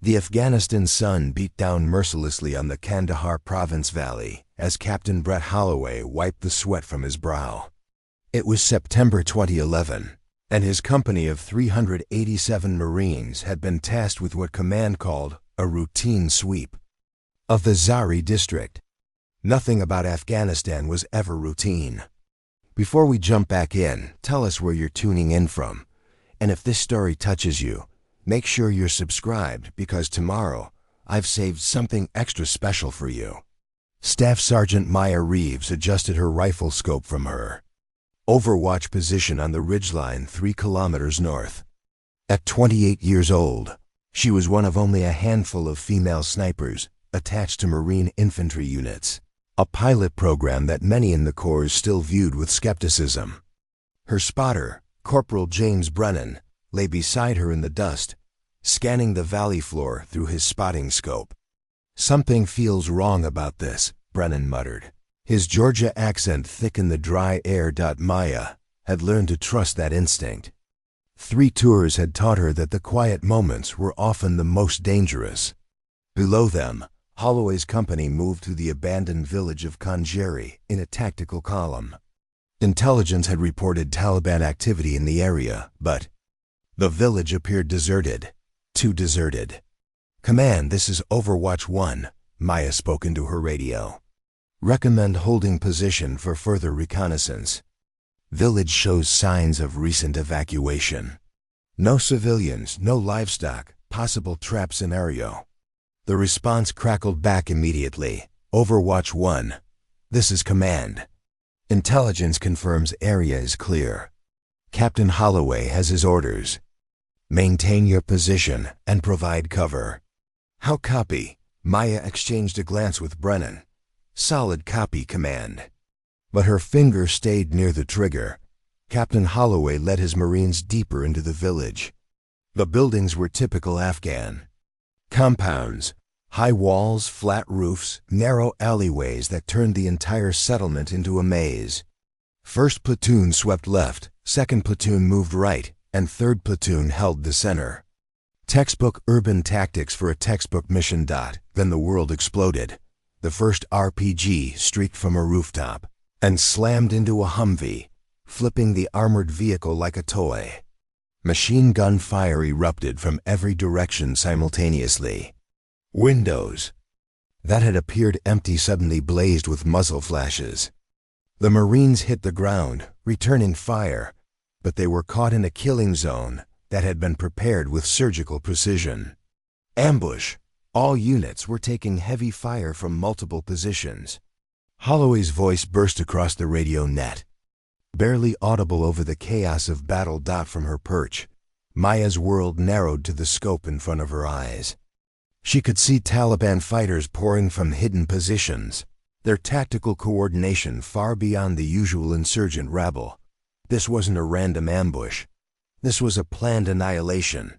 The Afghanistan sun beat down mercilessly on the Kandahar province valley as Captain Brett Holloway wiped the sweat from his brow. It was September 2011, and his company of 387 Marines had been tasked with what command called a routine sweep of the Zari district. Nothing about Afghanistan was ever routine. Before we jump back in, tell us where you're tuning in from, and if this story touches you, make sure you're subscribed because tomorrow I've saved something extra special for you. Staff Sergeant Maya Reeves adjusted her rifle scope from her Overwatch position on the ridgeline 3 kilometers north. At 28 years old, she was one of only a handful of female snipers attached to Marine infantry units, a pilot program that many in the Corps still viewed with skepticism. Her spotter, Corporal James Brennan, lay beside her in the dust, scanning the valley floor through his spotting scope. "Something feels wrong about this," Brennan muttered. His Georgia accent thick in the dry air. Maya had learned to trust that instinct. 3 tours had taught her that the quiet moments were often the most dangerous. Below them, Holloway's company moved to the abandoned village of Khanjari in a tactical column. Intelligence had reported Taliban activity in the area, but the village appeared deserted. Too deserted. "Command, this is Overwatch 1, Maya spoke into her radio. "Recommend holding position for further reconnaissance. Village shows signs of recent evacuation. No civilians, no livestock, possible trap scenario." The response crackled back immediately. "Overwatch 1, this is command. Intelligence confirms area is clear. Captain Holloway has his orders. Maintain your position and provide cover." "How copy?" Maya exchanged a glance with Brennan. "Solid copy, command." But her finger stayed near the trigger. Captain Holloway led his Marines deeper into the village. The buildings were typical Afghan compounds, high walls, flat roofs, narrow alleyways that turned the entire settlement into a maze. First platoon swept left, second platoon moved right, and third platoon held the center. Textbook urban tactics for a textbook mission. Then the world exploded. The first RPG streaked from a rooftop and slammed into a Humvee, flipping the armored vehicle like a toy. Machine gun fire erupted from every direction simultaneously. Windows that had appeared empty suddenly blazed with muzzle flashes. The Marines hit the ground, returning fire, but they were caught in a killing zone that had been prepared with surgical precision. Ambush. All units were taking heavy fire from multiple positions. Holloway's voice burst across the radio net, barely audible over the chaos of battle. From her perch, Maya's world narrowed to the scope in front of her eyes. She could see Taliban fighters pouring from hidden positions, their tactical coordination far beyond the usual insurgent rabble. This wasn't a random ambush. This was a planned annihilation.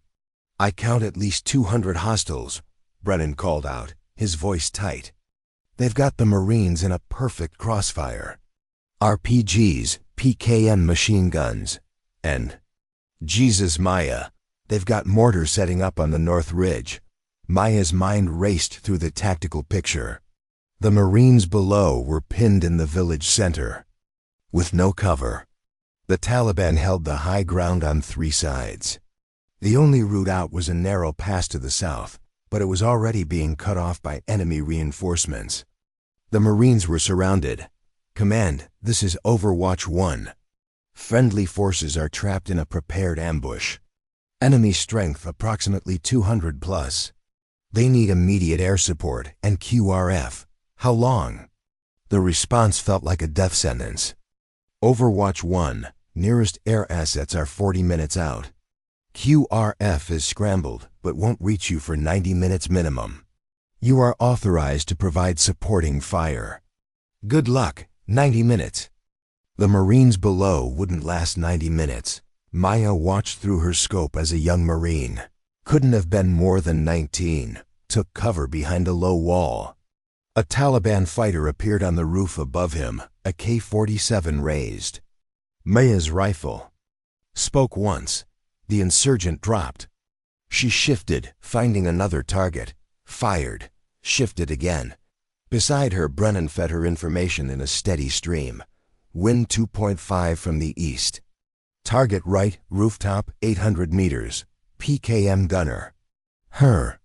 "I count at least 200 hostiles," Brennan called out, his voice tight. "They've got the Marines in a perfect crossfire. RPGs, PKM machine guns, and Jesus, Maya, they've got mortars setting up on the North Ridge." Maya's mind raced through the tactical picture. The Marines below were pinned in the village center, with no cover. The Taliban held the high ground on 3 sides. The only route out was a narrow pass to the south, but it was already being cut off by enemy reinforcements. The Marines were surrounded. "Command, this is Overwatch 1. Friendly forces are trapped in a prepared ambush. Enemy strength approximately 200 plus. They need immediate air support and QRF. How long?" The response felt like a death sentence. "Overwatch 1, nearest air assets are 40 minutes out. QRF is scrambled but won't reach you for 90 minutes minimum. You are authorized to provide supporting fire. Good luck, 90 minutes." The Marines below wouldn't last 90 minutes. Maya watched through her scope as a young Marine, couldn't have been more than 19, took cover behind a low wall. A Taliban fighter appeared on the roof above him, a K-47 raised. Maya's rifle spoke once. The insurgent dropped. She shifted, finding another target, fired, shifted again. Beside her, Brennan fed her information in a steady stream. Wind 2.5 from the east. Target right, rooftop, 800 meters. PKM gunner. Her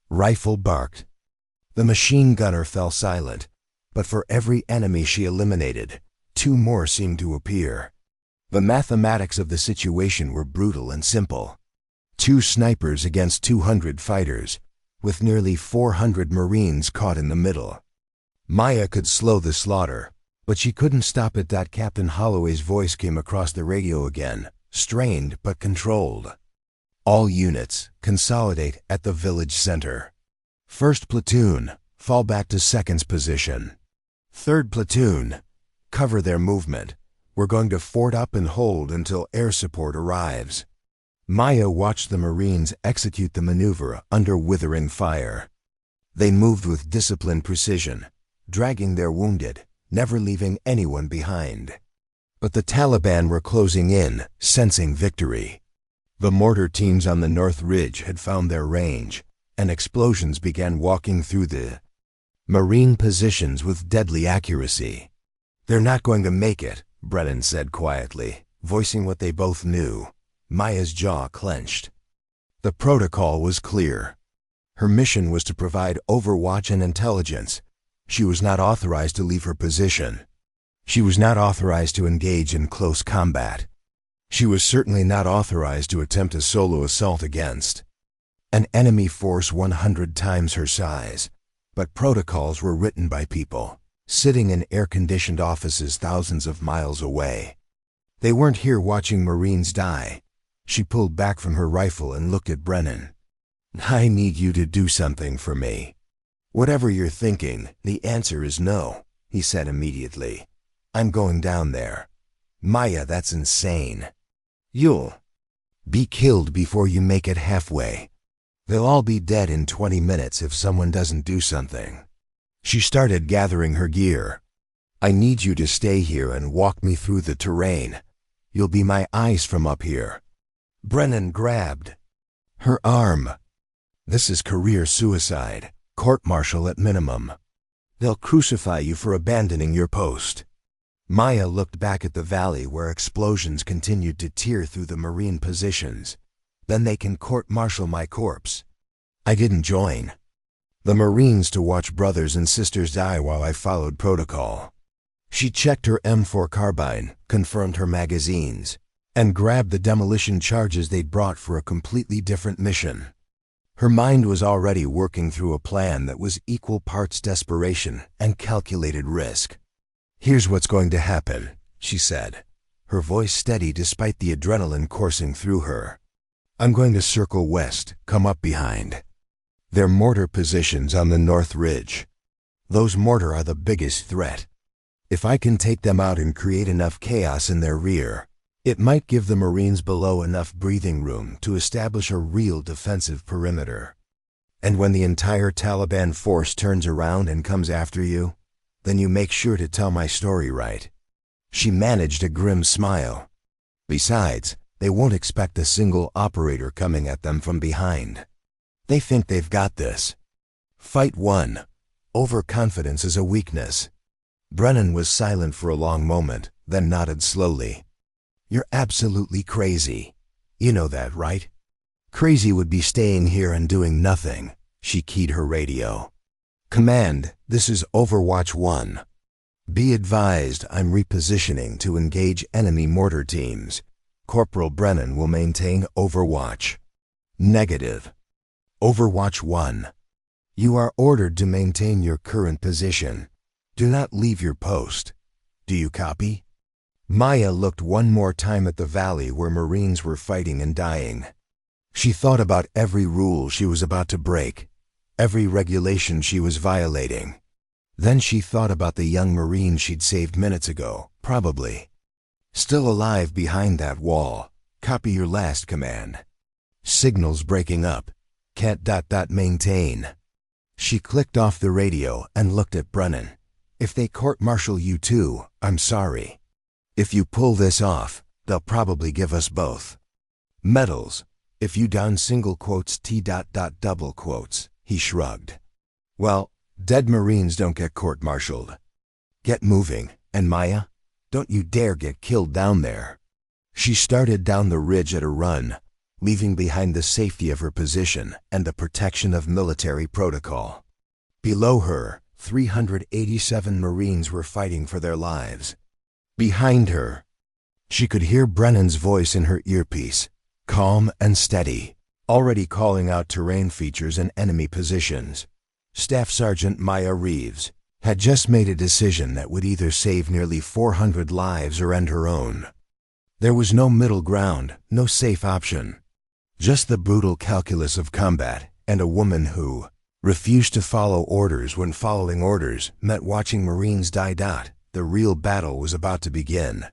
rifle barked. The machine gunner fell silent, but for every enemy she eliminated, 2 more seemed to appear. The mathematics of the situation were brutal and simple. 2 snipers against 200 fighters, with nearly 400 Marines caught in the middle. Maya could slow the slaughter, but she couldn't stop it. Captain Holloway's voice came across the radio again, strained but controlled. All units, consolidate at the village center. 1st platoon, fall back to 2nd's position. 3rd platoon, cover their movement. We're going to fort up and hold until air support arrives. Maya watched the Marines execute the maneuver under withering fire. They moved with disciplined precision, dragging their wounded, never leaving anyone behind. But the Taliban were closing in, sensing victory. The mortar teams on the North Ridge had found their range, and explosions began walking through the Marine positions with deadly accuracy. "They're not going to make it," Brennan said quietly, voicing what they both knew. Maya's jaw clenched. The protocol was clear. Her mission was to provide overwatch and intelligence. She was not authorized to leave her position. She was not authorized to engage in close combat. She was certainly not authorized to attempt a solo assault against an enemy force 100 times her size. But protocols were written by people, sitting in air-conditioned offices thousands of miles away. They weren't here watching Marines die. She pulled back from her rifle and looked at Brennan. "I need you to do something for me." "Whatever you're thinking, the answer is no," he said immediately. "I'm going down there." "Maya, that's insane. You'll be killed before you make it halfway. They'll all be dead in 20 minutes if someone doesn't do something." She started gathering her gear. "I need you to stay here and walk me through the terrain. You'll be my eyes from up here." Brennan grabbed her arm. "This is career suicide, court-martial at minimum. They'll crucify you for abandoning your post." Maya looked back at the valley where explosions continued to tear through the Marine positions. "Then they can court-martial my corpse. I didn't join the Marines to watch brothers and sisters die while I followed protocol." She checked her M4 carbine, confirmed her magazines, and grabbed the demolition charges they'd brought for a completely different mission. Her mind was already working through a plan that was equal parts desperation and calculated risk. "Here's what's going to happen," she said, her voice steady despite the adrenaline coursing through her. "I'm going to circle west, come up behind their mortar positions on the North Ridge. Those mortar are the biggest threat. If I can take them out and create enough chaos in their rear, it might give the Marines below enough breathing room to establish a real defensive perimeter. And when the entire Taliban force turns around and comes after you, then you make sure to tell my story right." She managed a grim smile. "Besides, they won't expect a single operator coming at them from behind. They think they've got this. Fight 1. Overconfidence is a weakness." Brennan was silent for a long moment, then nodded slowly. "You're absolutely crazy. You know that, right? Crazy would be staying here and doing nothing." She keyed her radio. "Command, this is Overwatch 1. Be advised I'm repositioning to engage enemy mortar teams. Corporal Brennan will maintain Overwatch." "Negative. Overwatch 1. You are ordered to maintain your current position. Do not leave your post. Do you copy?" Maya looked one more time at the valley where Marines were fighting and dying. She thought about every rule she was about to break, every regulation she was violating. Then she thought about the young Marine she'd saved minutes ago, probably still alive behind that wall. "Copy your last command. Signals breaking up. Can't ... maintain." She clicked off the radio and looked at Brennan. "If they court-martial you too, I'm sorry. If you pull this off, they'll probably give us both medals. If you down single quotes T dot dot double quotes, he shrugged. Well, dead Marines don't get court-martialed. Get moving, and Maya, don't you dare get killed down there. She started down the ridge at a run, leaving behind the safety of her position and the protection of military protocol. Below her, 387 Marines were fighting for their lives. Behind her, she could hear Brennan's voice in her earpiece, calm and steady, already calling out terrain features and enemy positions. Staff Sergeant Maya Reeves had just made a decision that would either save nearly 400 lives or end her own. There was no middle ground, no safe option. Just the brutal calculus of combat, and a woman who refused to follow orders when following orders meant watching Marines die. The real battle was about to begin.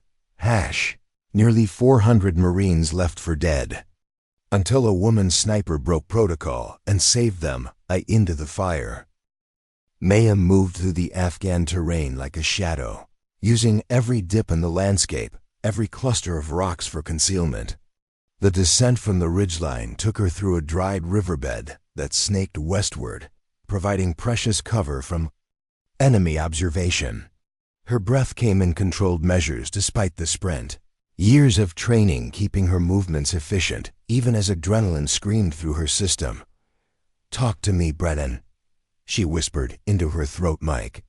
Nearly 400 Marines left for dead. Until a woman sniper broke protocol and saved them, into the fire. Maya moved through the Afghan terrain like a shadow, using every dip in the landscape, every cluster of rocks for concealment. The descent from the ridgeline took her through a dried riverbed that snaked westward, providing precious cover from enemy observation. Her breath came in controlled measures despite the sprint, years of training keeping her movements efficient, even as adrenaline screamed through her system. "Talk to me, Brennan," she whispered into her throat mic.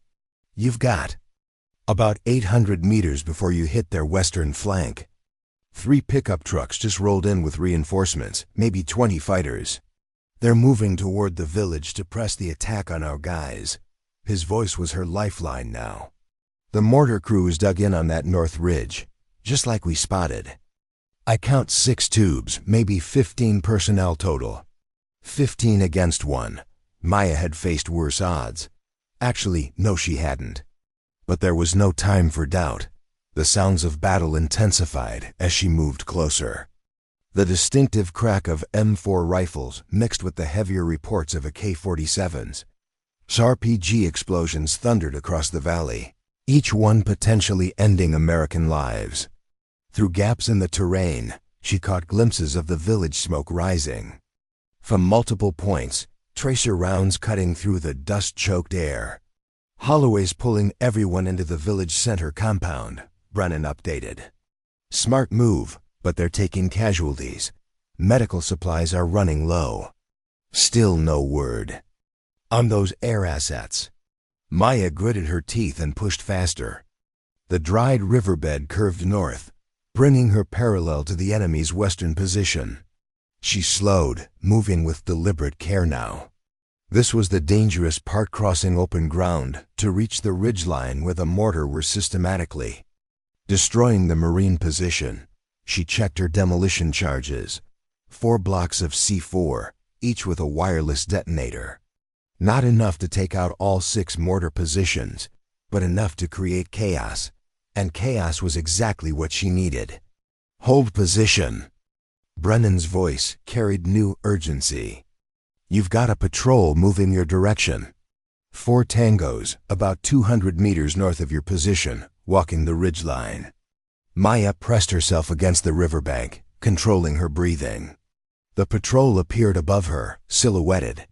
"You've got about 800 meters before you hit their western flank. 3 pickup trucks just rolled in with reinforcements, maybe 20 fighters. They're moving toward the village to press the attack on our guys." His voice was her lifeline now. "The mortar crews dug in on that north ridge, just like we spotted. I count 6 tubes, maybe 15 personnel total. 15 against 1. Maya had faced worse odds. Actually, no she hadn't. But there was no time for doubt. The sounds of battle intensified as she moved closer. The distinctive crack of M4 rifles mixed with the heavier reports of AK-47s. RPG explosions thundered across the valley, each one potentially ending American lives. Through gaps in the terrain, she caught glimpses of the village smoke rising. From multiple points, tracer rounds cutting through the dust-choked air. "Holloway's pulling everyone into the village center compound," Brennan updated. "Smart move, but they're taking casualties. Medical supplies are running low." Still no word on those air assets. Maya gritted her teeth and pushed faster. The dried riverbed curved north, bringing her parallel to the enemy's western position. She slowed, moving with deliberate care now. This was the dangerous part, crossing open ground to reach the ridgeline where the mortar were systematically destroying the Marine position. She checked her demolition charges. 4 blocks of C4, each with a wireless detonator. Not enough to take out all 6 mortar positions, but enough to create chaos. And chaos was exactly what she needed. "Hold position." Brennan's voice carried new urgency. "You've got a patrol moving your direction. 4 tangos, about 200 meters north of your position, walking the ridgeline." Maya pressed herself against the riverbank, controlling her breathing. The patrol appeared above her, silhouetted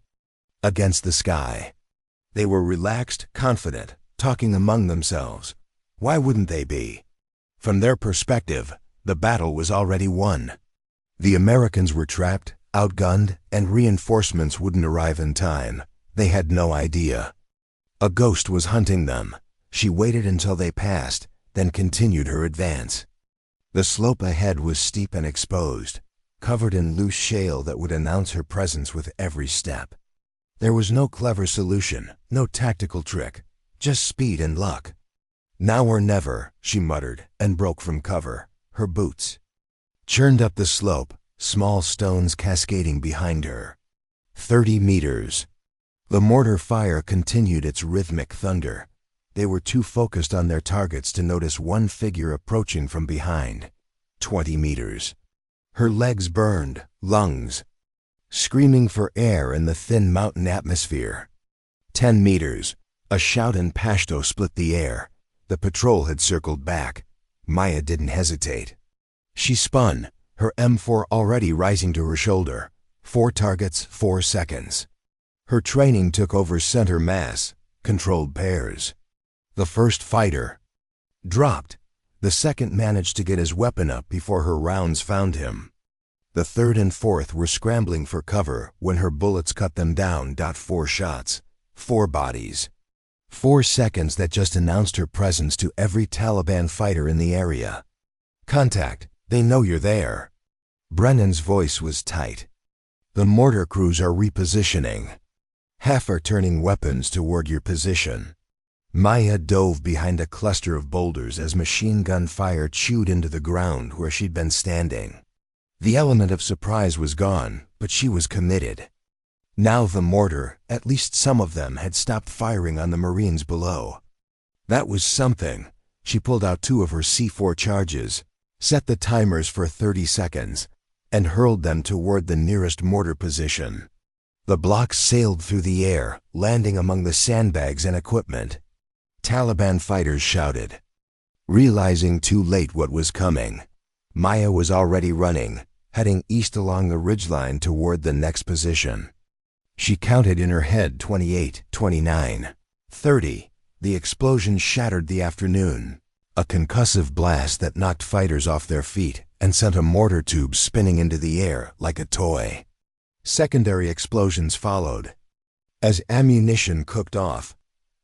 against the sky. They were relaxed, confident, talking among themselves. Why wouldn't they be? From their perspective, the battle was already won. The Americans were trapped, outgunned, and reinforcements wouldn't arrive in time. They had no idea. A ghost was hunting them. She waited until they passed, then continued her advance. The slope ahead was steep and exposed, covered in loose shale that would announce her presence with every step. There was no clever solution, no tactical trick, just speed and luck. "Now or never," she muttered, and broke from cover. Her boots churned up the slope, small stones cascading behind her. 30 meters. The mortar fire continued its rhythmic thunder. They were too focused on their targets to notice one figure approaching from behind. 20 meters. Her legs burned, lungs screaming for air in the thin mountain atmosphere. 10 meters. A shout in Pashto split the air. The patrol had circled back. Maya didn't hesitate. She spun, her M4 already rising to her shoulder. 4 targets, 4 seconds. Her training took over center mass, controlled pairs. The first fighter dropped. The second managed to get his weapon up before her rounds found him. The third and fourth were scrambling for cover when her bullets cut them down. 4 shots, 4 bodies. 4 seconds that just announced her presence to every Taliban fighter in the area. Contact, they know you're there. Brennan's voice was tight. The mortar crews are repositioning. Half are turning weapons toward your position. Maya dove behind a cluster of boulders as machine gun fire chewed into the ground where she'd been standing. The element of surprise was gone, but she was committed. Now the mortar, at least some of them, had stopped firing on the Marines below. That was something. She pulled out 2 of her C4 charges, set the timers for 30 seconds, and hurled them toward the nearest mortar position. The blocks sailed through the air, landing among the sandbags and equipment. Taliban fighters shouted. Realizing too late what was coming, Maya was already running, heading east along the ridgeline toward the next position. She counted in her head 28, 29, 30. The explosion shattered the afternoon. A concussive blast that knocked fighters off their feet and sent a mortar tube spinning into the air like a toy. Secondary explosions followed. As ammunition cooked off,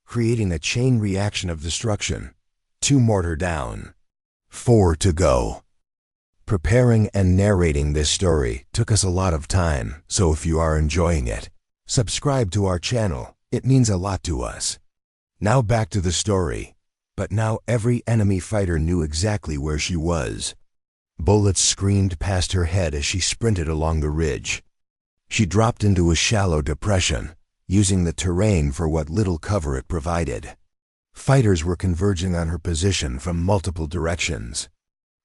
creating a chain reaction of destruction. 2 mortar down. 4 to go. Preparing and narrating this story took us a lot of time, so if you are enjoying it, subscribe to our channel. It means a lot to us. Now back to the story. But now every enemy fighter knew exactly where she was. Bullets screamed past her head as she sprinted along the ridge. She dropped into a shallow depression, using the terrain for what little cover it provided. Fighters were converging on her position from multiple directions.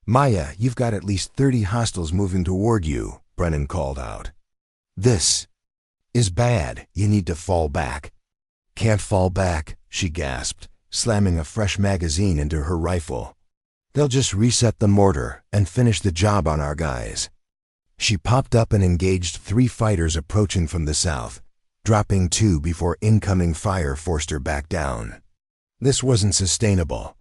Maya, you've got at least 30 hostiles moving toward you, Brennan called out. This is bad. You need to fall back. Can't fall back, she gasped, slamming a fresh magazine into her rifle. They'll just reset the mortar and finish the job on our guys. She popped up and engaged 3 fighters approaching from the south, dropping 2 before incoming fire forced her back down. This wasn't sustainable.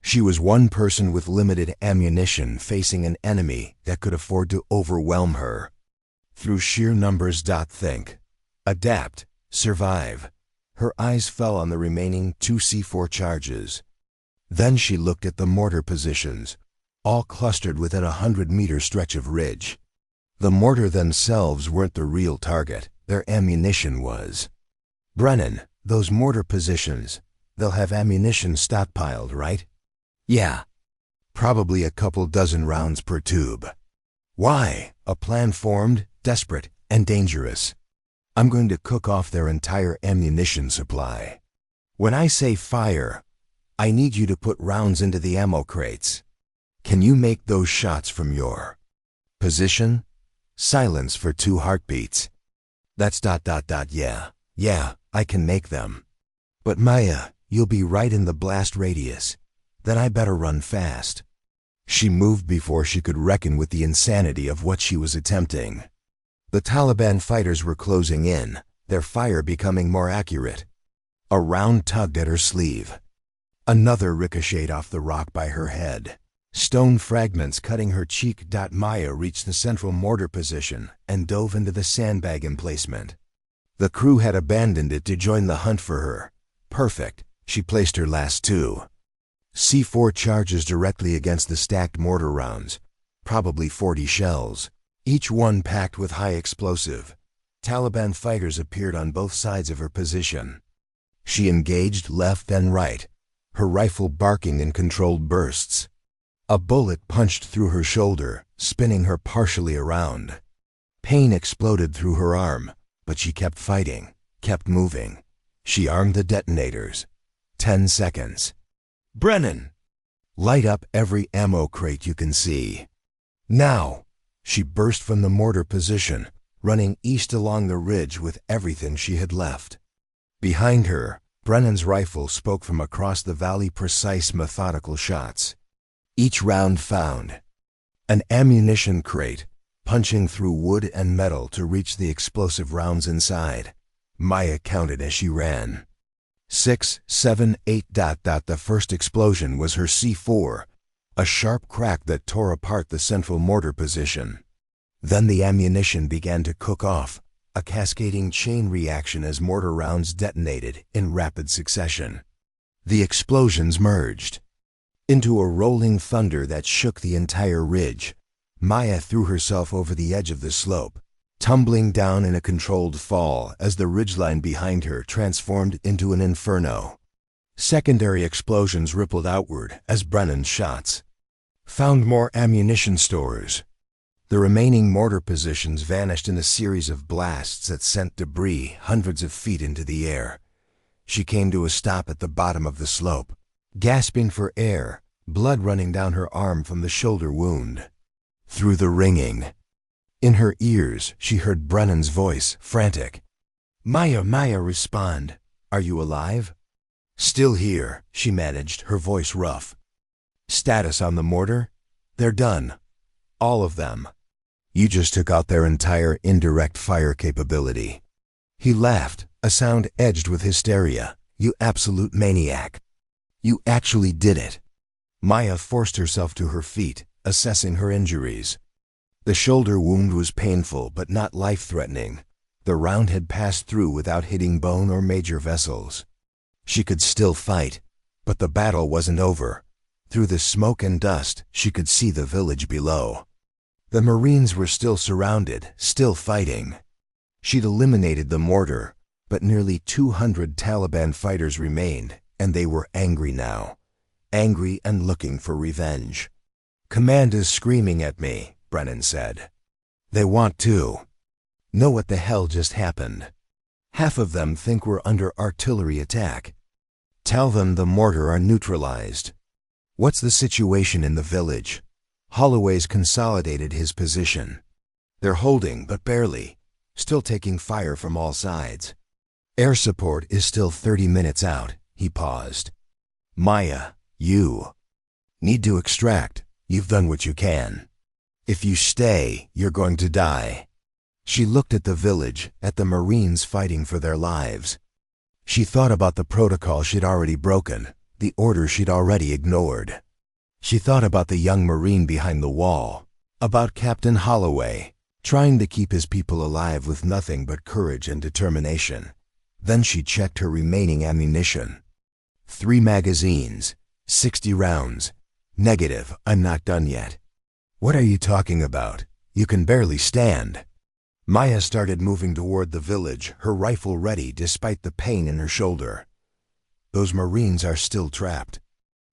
She was one person with limited ammunition facing an enemy that could afford to overwhelm her. Through sheer numbers. Think. Adapt. Survive. Her eyes fell on the remaining 2 C4 charges. Then she looked at the mortar positions, all clustered within a 100-meter stretch of ridge. The mortar themselves weren't the real target, their ammunition was. Brennan, those mortar positions, they'll have ammunition stockpiled, right? Yeah. Probably a couple dozen rounds per tube. Why? A plan formed, desperate, and dangerous. I'm going to cook off their entire ammunition supply. When I say fire, I need you to put rounds into the ammo crates. Can you make those shots from your position? Silence for 2 heartbeats. That's ... Yeah, I can make them. But Maya, you'll be right in the blast radius. Then I better run fast. She moved before she could reckon with the insanity of what she was attempting. The Taliban fighters were closing in, their fire becoming more accurate. A round tugged at her sleeve. Another ricocheted off the rock by her head. Stone fragments cutting her cheek. Maya reached the central mortar position and dove into the sandbag emplacement. The crew had abandoned it to join the hunt for her. Perfect. She placed her last 2 C4 charges directly against the stacked mortar rounds, probably 40 shells, each one packed with high explosive. Taliban fighters appeared on both sides of her position. She engaged left and right, her rifle barking in controlled bursts. A bullet punched through her shoulder, spinning her partially around. Pain exploded through her arm, but she kept fighting, kept moving. She armed the detonators. 10 seconds. Brennan! Light up every ammo crate you can see. Now! She burst from the mortar position, running east along the ridge with everything she had left. Behind her, Brennan's rifle spoke from across the valley, precise, methodical shots. Each round found. An ammunition crate, punching through wood and metal to reach the explosive rounds inside. Maya counted as she ran. 6, 7, 8. The first explosion was her C4, a sharp crack that tore apart the central mortar position. Then the ammunition began to cook off, a cascading chain reaction as mortar rounds detonated in rapid succession. The explosions merged into a rolling thunder that shook the entire ridge. Maya threw herself over the edge of the slope, tumbling down in a controlled fall as the ridgeline behind her transformed into an inferno. Secondary explosions rippled outward as Brennan's shots found more ammunition stores. The remaining mortar positions vanished in a series of blasts that sent debris hundreds of feet into the air. She came to a stop at the bottom of the slope, gasping for air, blood running down her arm from the shoulder wound. Through the ringing in her ears, she heard Brennan's voice, frantic. "Maya, Maya, respond. Are you alive?" "Still here," she managed, her voice rough. "Status on the mortar? They're done. All of them. You just took out their entire indirect fire capability." He laughed, a sound edged with hysteria. "You absolute maniac. You actually did it." Maya forced herself to her feet, assessing her injuries. The shoulder wound was painful but not life-threatening. The round had passed through without hitting bone or major vessels. She could still fight, but the battle wasn't over. Through the smoke and dust, she could see the village below. The Marines were still surrounded, still fighting. She'd eliminated the mortar, but nearly 200 Taliban fighters remained, and they were angry now. Angry and looking for revenge. "Command is screaming at me," Brennan said. "They want to know what the hell just happened. Half of them think we're under artillery attack. Tell them the mortar are neutralized." "What's the situation in the village?" Holloway's consolidated his position. "They're holding, but barely. Still taking fire from all sides. Air support is still 30 minutes out." He paused. "Maya, you need to extract. You've done what you can. If you stay, you're going to die." She looked at the village, at the Marines fighting for their lives. She thought about the protocol she'd already broken, the order she'd already ignored. She thought about the young Marine behind the wall, about Captain Holloway, trying to keep his people alive with nothing but courage and determination. Then she checked her remaining ammunition. 3 magazines, 60 rounds. "Negative, I'm not done yet." "What are you talking about? You can barely stand." Maya started moving toward the village, her rifle ready despite the pain in her shoulder. "Those Marines are still trapped.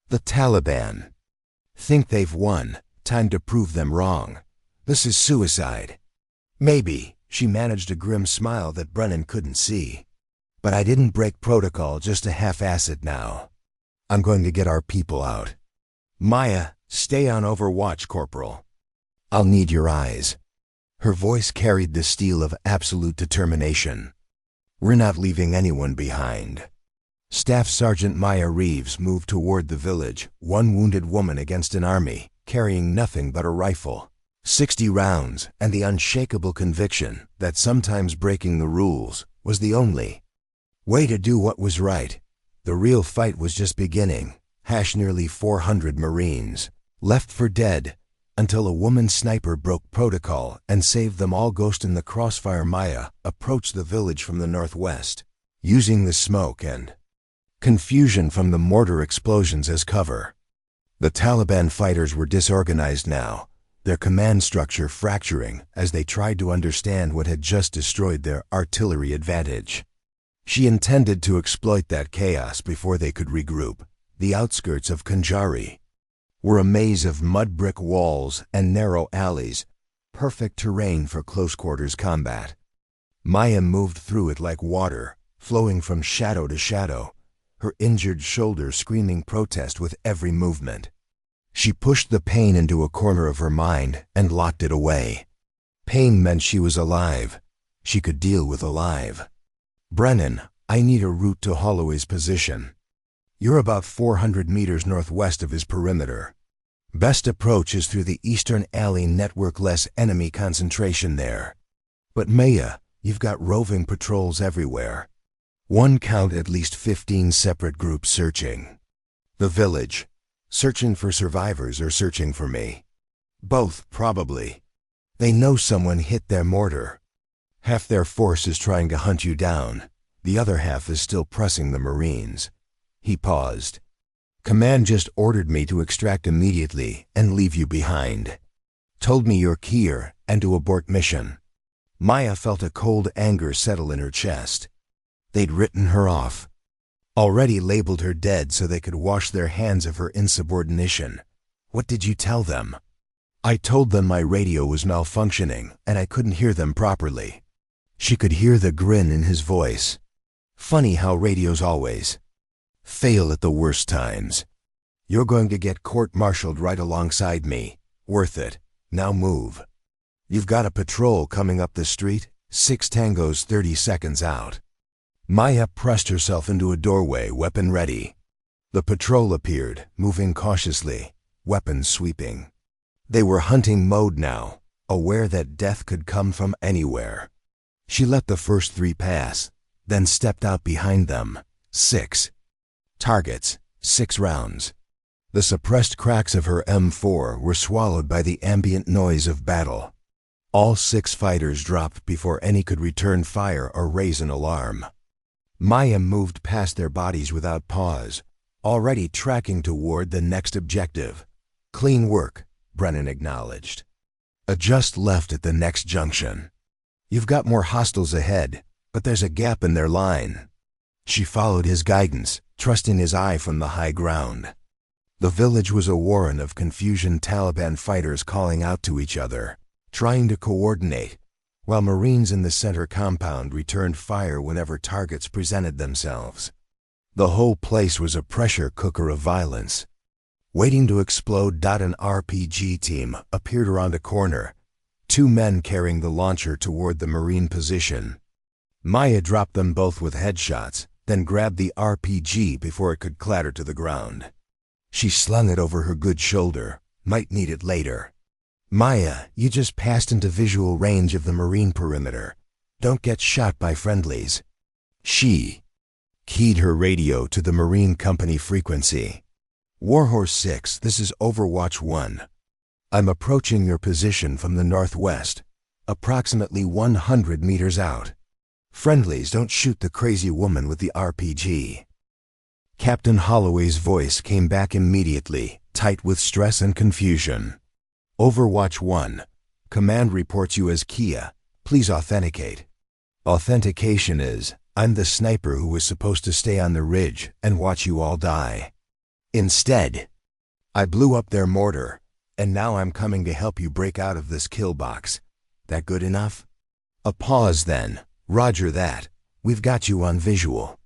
The Taliban think they've won. Time to prove them wrong. This is suicide." "Maybe," she managed a grim smile that Brennan couldn't see. "But I didn't break protocol just to half-ass it now. I'm going to get our people out. Maya, stay on overwatch, Corporal. I'll need your eyes." Her voice carried the steel of absolute determination. "We're not leaving anyone behind." Staff Sergeant Maya Reeves moved toward the village, one wounded woman against an army, carrying nothing but a rifle. 60 rounds, and the unshakable conviction that sometimes breaking the rules was the only way to do what was right. The real fight was just beginning. Nearly 400 Marines left for dead, until a woman sniper broke protocol and saved them all. Ghost in the crossfire, Maya approached the village from the northwest, using the smoke and confusion from the mortar explosions as cover. The Taliban fighters were disorganized now, their command structure fracturing as they tried to understand what had just destroyed their artillery advantage. She intended to exploit that chaos before they could regroup. The outskirts of Khanjari were a maze of mud brick walls and narrow alleys, perfect terrain for close-quarters combat. Maya moved through it like water, flowing from shadow to shadow, her injured shoulder screaming protest with every movement. She pushed the pain into a corner of her mind and locked it away. Pain meant she was alive. She could deal with alive. "Brennan, I need a route to Holloway's position. You're about 400 meters northwest of his perimeter." Best approach is through the Eastern Alley network, less enemy concentration there. But Maya, you've got roving patrols everywhere. One count at least 15 separate groups searching. The village. Searching for survivors or searching for me? Both, probably. They know someone hit their mortar. Half their force is trying to hunt you down. The other half is still pressing the Marines. He paused. Command just ordered me to extract immediately and leave you behind. Told me you're Kier and to abort mission. Maya felt a cold anger settle in her chest. They'd written her off. Already labeled her dead so they could wash their hands of her insubordination. What did you tell them? I told them my radio was malfunctioning and I couldn't hear them properly. She could hear the grin in his voice. Funny how radios always fail at the worst times. You're going to get court-martialed right alongside me. Worth it. Now move. You've got a patrol coming up the street, 6 tangos 30 seconds out. Maya pressed herself into a doorway, weapon ready. The patrol appeared, moving cautiously, weapons sweeping. They were hunting mode now, aware that death could come from anywhere. She let the first 3 pass, then stepped out behind them. 6 targets, 6 rounds. The suppressed cracks of her M4 were swallowed by the ambient noise of battle. All 6 fighters dropped before any could return fire or raise an alarm. Maya moved past their bodies without pause, already tracking toward the next objective. Clean work, Brennan acknowledged. Adjust left at the next junction. You've got more hostiles ahead, but there's a gap in their line. She followed his guidance, trusting his eye from the high ground. The village was a warren of confusion, Taliban fighters calling out to each other, trying to coordinate, while Marines in the center compound returned fire whenever targets presented themselves. The whole place was a pressure cooker of violence. Waiting to explode. An RPG team appeared around a corner, 2 men carrying the launcher toward the Marine position. Maya dropped them both with headshots, then grabbed the RPG before it could clatter to the ground. She slung it over her good shoulder, might need it later. Maya, you just passed into visual range of the Marine perimeter. Don't get shot by friendlies. She keyed her radio to the Marine Company frequency. Warhorse 6, this is Overwatch 1. I'm approaching your position from the northwest, approximately 100 meters out. Friendlies, don't shoot the crazy woman with the RPG. Captain Holloway's voice came back immediately, tight with stress and confusion. Overwatch 1. Command reports you as Kia. Please authenticate. Authentication is, I'm the sniper who was supposed to stay on the ridge and watch you all die. Instead, I blew up their mortar, and now I'm coming to help you break out of this kill box. That good enough? A pause then. Roger that. We've got you on visual.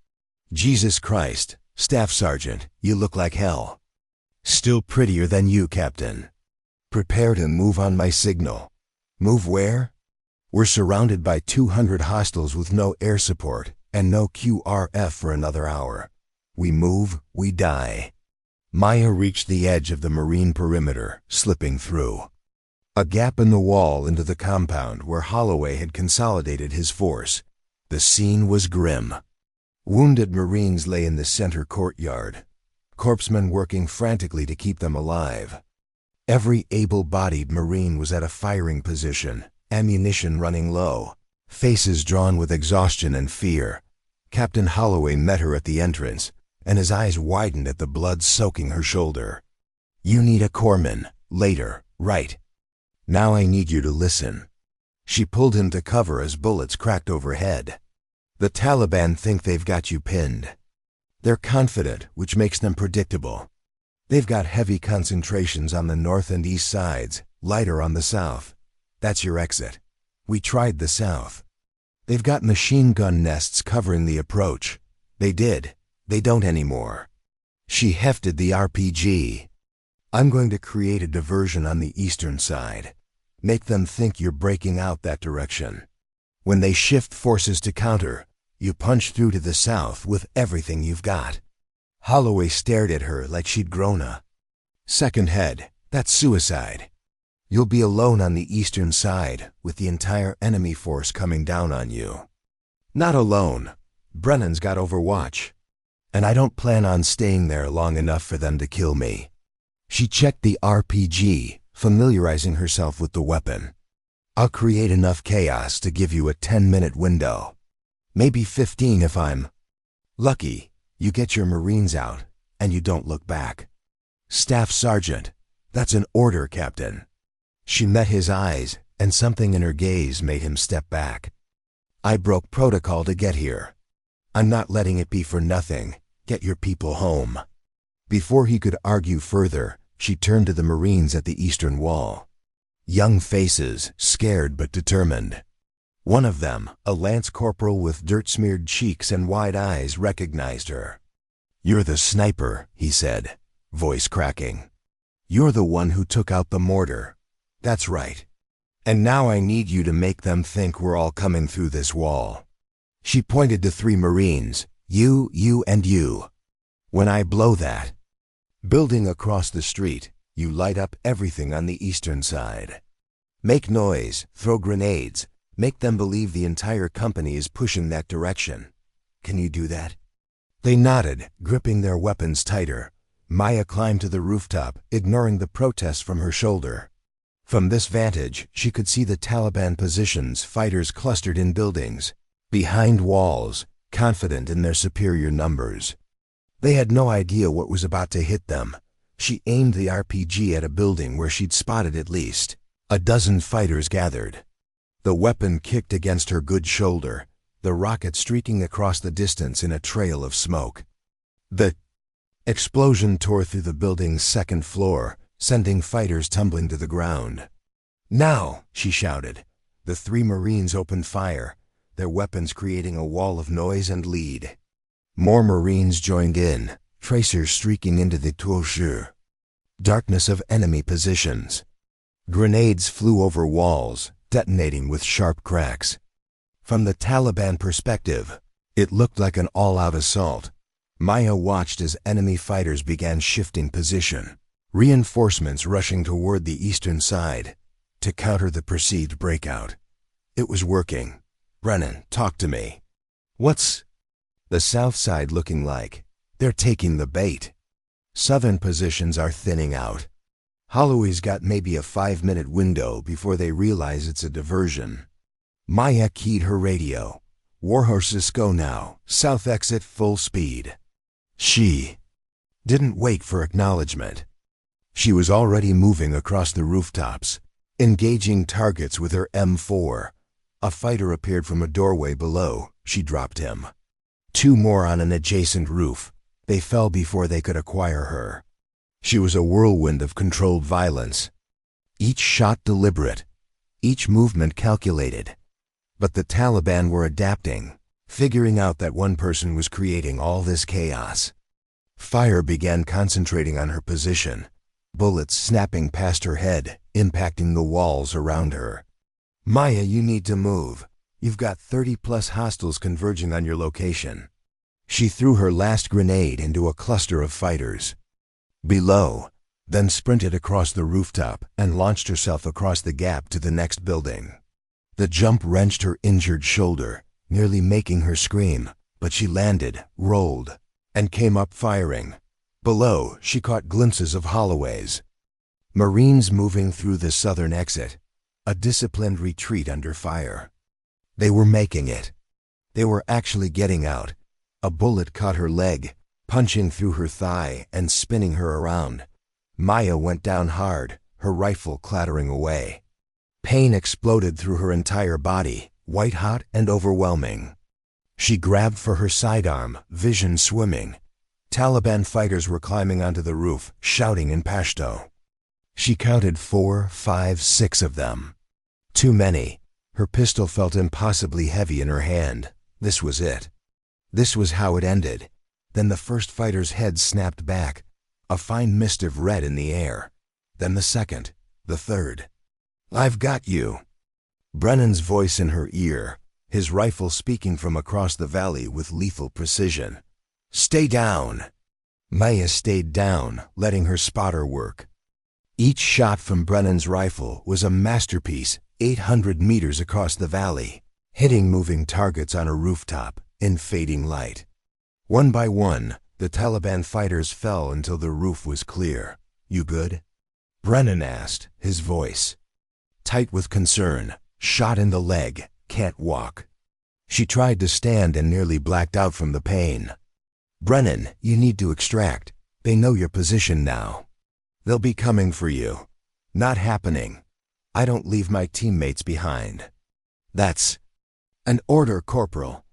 Jesus Christ, Staff Sergeant, you look like hell. Still prettier than you, Captain. Prepare to move on my signal. Move where? We're surrounded by 200 hostiles with no air support and no QRF for another hour. We move, we die. Maya reached the edge of the Marine perimeter, slipping through. A gap in the wall into the compound where Holloway had consolidated his force. The scene was grim. Wounded Marines lay in the center courtyard, corpsmen working frantically to keep them alive. Every able-bodied Marine was at a firing position, ammunition running low, faces drawn with exhaustion and fear. Captain Holloway met her at the entrance, and his eyes widened at the blood soaking her shoulder. You need a corpsman, later, right? Now I need you to listen. She pulled him to cover as bullets cracked overhead. The Taliban think they've got you pinned. They're confident, which makes them predictable. They've got heavy concentrations on the north and east sides, lighter on the south. That's your exit. We tried the south. They've got machine gun nests covering the approach. They did. They don't anymore. She hefted the RPG. I'm going to create a diversion on the eastern side. Make them think you're breaking out that direction. When they shift forces to counter, you punch through to the south with everything you've got. Holloway stared at her like she'd grown a second head. That's suicide. You'll be alone on the eastern side, with the entire enemy force coming down on you. Not alone. Brennan's got Overwatch. And I don't plan on staying there long enough for them to kill me. She checked the RPG, familiarizing herself with the weapon. I'll create enough chaos to give you a 10-minute window. Maybe 15 if I'm lucky. You get your Marines out, and you don't look back. Staff Sergeant, that's an order, Captain. She met his eyes, and something in her gaze made him step back. I broke protocol to get here. I'm not letting it be for nothing. Get your people home. Before he could argue further, she turned to the Marines at the eastern wall. Young faces, scared but determined. One of them, a lance corporal with dirt-smeared cheeks and wide eyes, recognized her. "You're the sniper," he said, voice cracking. "You're the one who took out the mortar." "That's right. And now I need you to make them think we're all coming through this wall." She pointed to 3 Marines. You, and you. When I blow that building across the street, you light up everything on the eastern side. Make noise, throw grenades, make them believe the entire company is pushing that direction. Can you do that?" They nodded, gripping their weapons tighter. Maya climbed to the rooftop, ignoring the protests from her shoulder. From this vantage, she could see the Taliban positions, fighters clustered in buildings, behind walls, confident in their superior numbers. They had no idea what was about to hit them. She aimed the RPG at a building where she'd spotted at least a dozen fighters gathered. The weapon kicked against her good shoulder, the rocket streaking across the distance in a trail of smoke. The explosion tore through the building's second floor, sending fighters tumbling to the ground. "Now!" she shouted. The 3 Marines opened fire, their weapons creating a wall of noise and lead. More Marines joined in, tracers streaking into the tour. Darkness of enemy positions. Grenades flew over walls, detonating with sharp cracks. From the Taliban perspective, it looked like an all-out assault. Maya watched as enemy fighters began shifting position, reinforcements rushing toward the eastern side to counter the perceived breakout. It was working. "Brennan, talk to me. What's the south side looking like?" "They're taking the bait. Southern positions are thinning out. Holloway's got maybe a 5-minute window before they realize it's a diversion." Maya keyed her radio. "Warhorses go now. South exit full speed." She didn't wait for acknowledgement. She was already moving across the rooftops, engaging targets with her M4. A fighter appeared from a doorway below. She dropped him. 2 more on an adjacent roof. They fell before they could acquire her. She was a whirlwind of controlled violence. Each shot deliberate, each movement calculated. But the Taliban were adapting, figuring out that one person was creating all this chaos. Fire began concentrating on her position, bullets snapping past her head, impacting the walls around her. "Maya, you need to move. You've got 30+ hostiles converging on your location." She threw her last grenade into a cluster of fighters below, then sprinted across the rooftop and launched herself across the gap to the next building. The jump wrenched her injured shoulder, nearly making her scream, but she landed, rolled, and came up firing. Below, she caught glimpses of Holloway's Marines moving through the southern exit, a disciplined retreat under fire. They were making it. They were actually getting out. A bullet caught her leg, punching through her thigh and spinning her around. Maya went down hard, her rifle clattering away. Pain exploded through her entire body, white-hot and overwhelming. She grabbed for her sidearm, vision swimming. Taliban fighters were climbing onto the roof, shouting in Pashto. She counted 4, 5, 6 of them. Too many. Her pistol felt impossibly heavy in her hand. This was it. This was how it ended. Then the first fighter's head snapped back, a fine mist of red in the air. Then the second, the third. "I've got you." Brennan's voice in her ear, his rifle speaking from across the valley with lethal precision. "Stay down." Maya stayed down, letting her spotter work. Each shot from Brennan's rifle was a masterpiece 800 meters across the valley, hitting moving targets on a rooftop in fading light. One by one, the Taliban fighters fell until the roof was clear. "You good?" Brennan asked, his voice tight with concern. "Shot in the leg, can't walk." She tried to stand and nearly blacked out from the pain. "Brennan, you need to extract. They know your position now. They'll be coming for you." "Not happening. I don't leave my teammates behind." "That's an order, Corporal."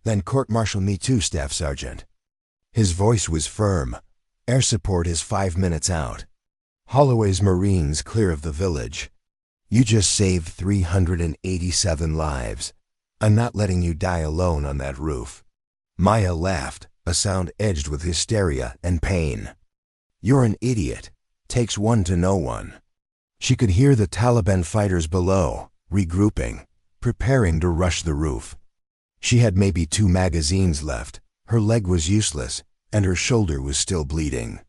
"Then court-martial me too, Staff Sergeant." His voice was firm. "Air support is 5 minutes out. Holloway's Marines clear of the village. You just saved 387 lives. I'm not letting you die alone on that roof." Maya laughed, a sound edged with hysteria and pain. "You're an idiot. Takes one to know one." She could hear the Taliban fighters below, regrouping, preparing to rush the roof. She had maybe 2 magazines left, her leg was useless, and her shoulder was still bleeding.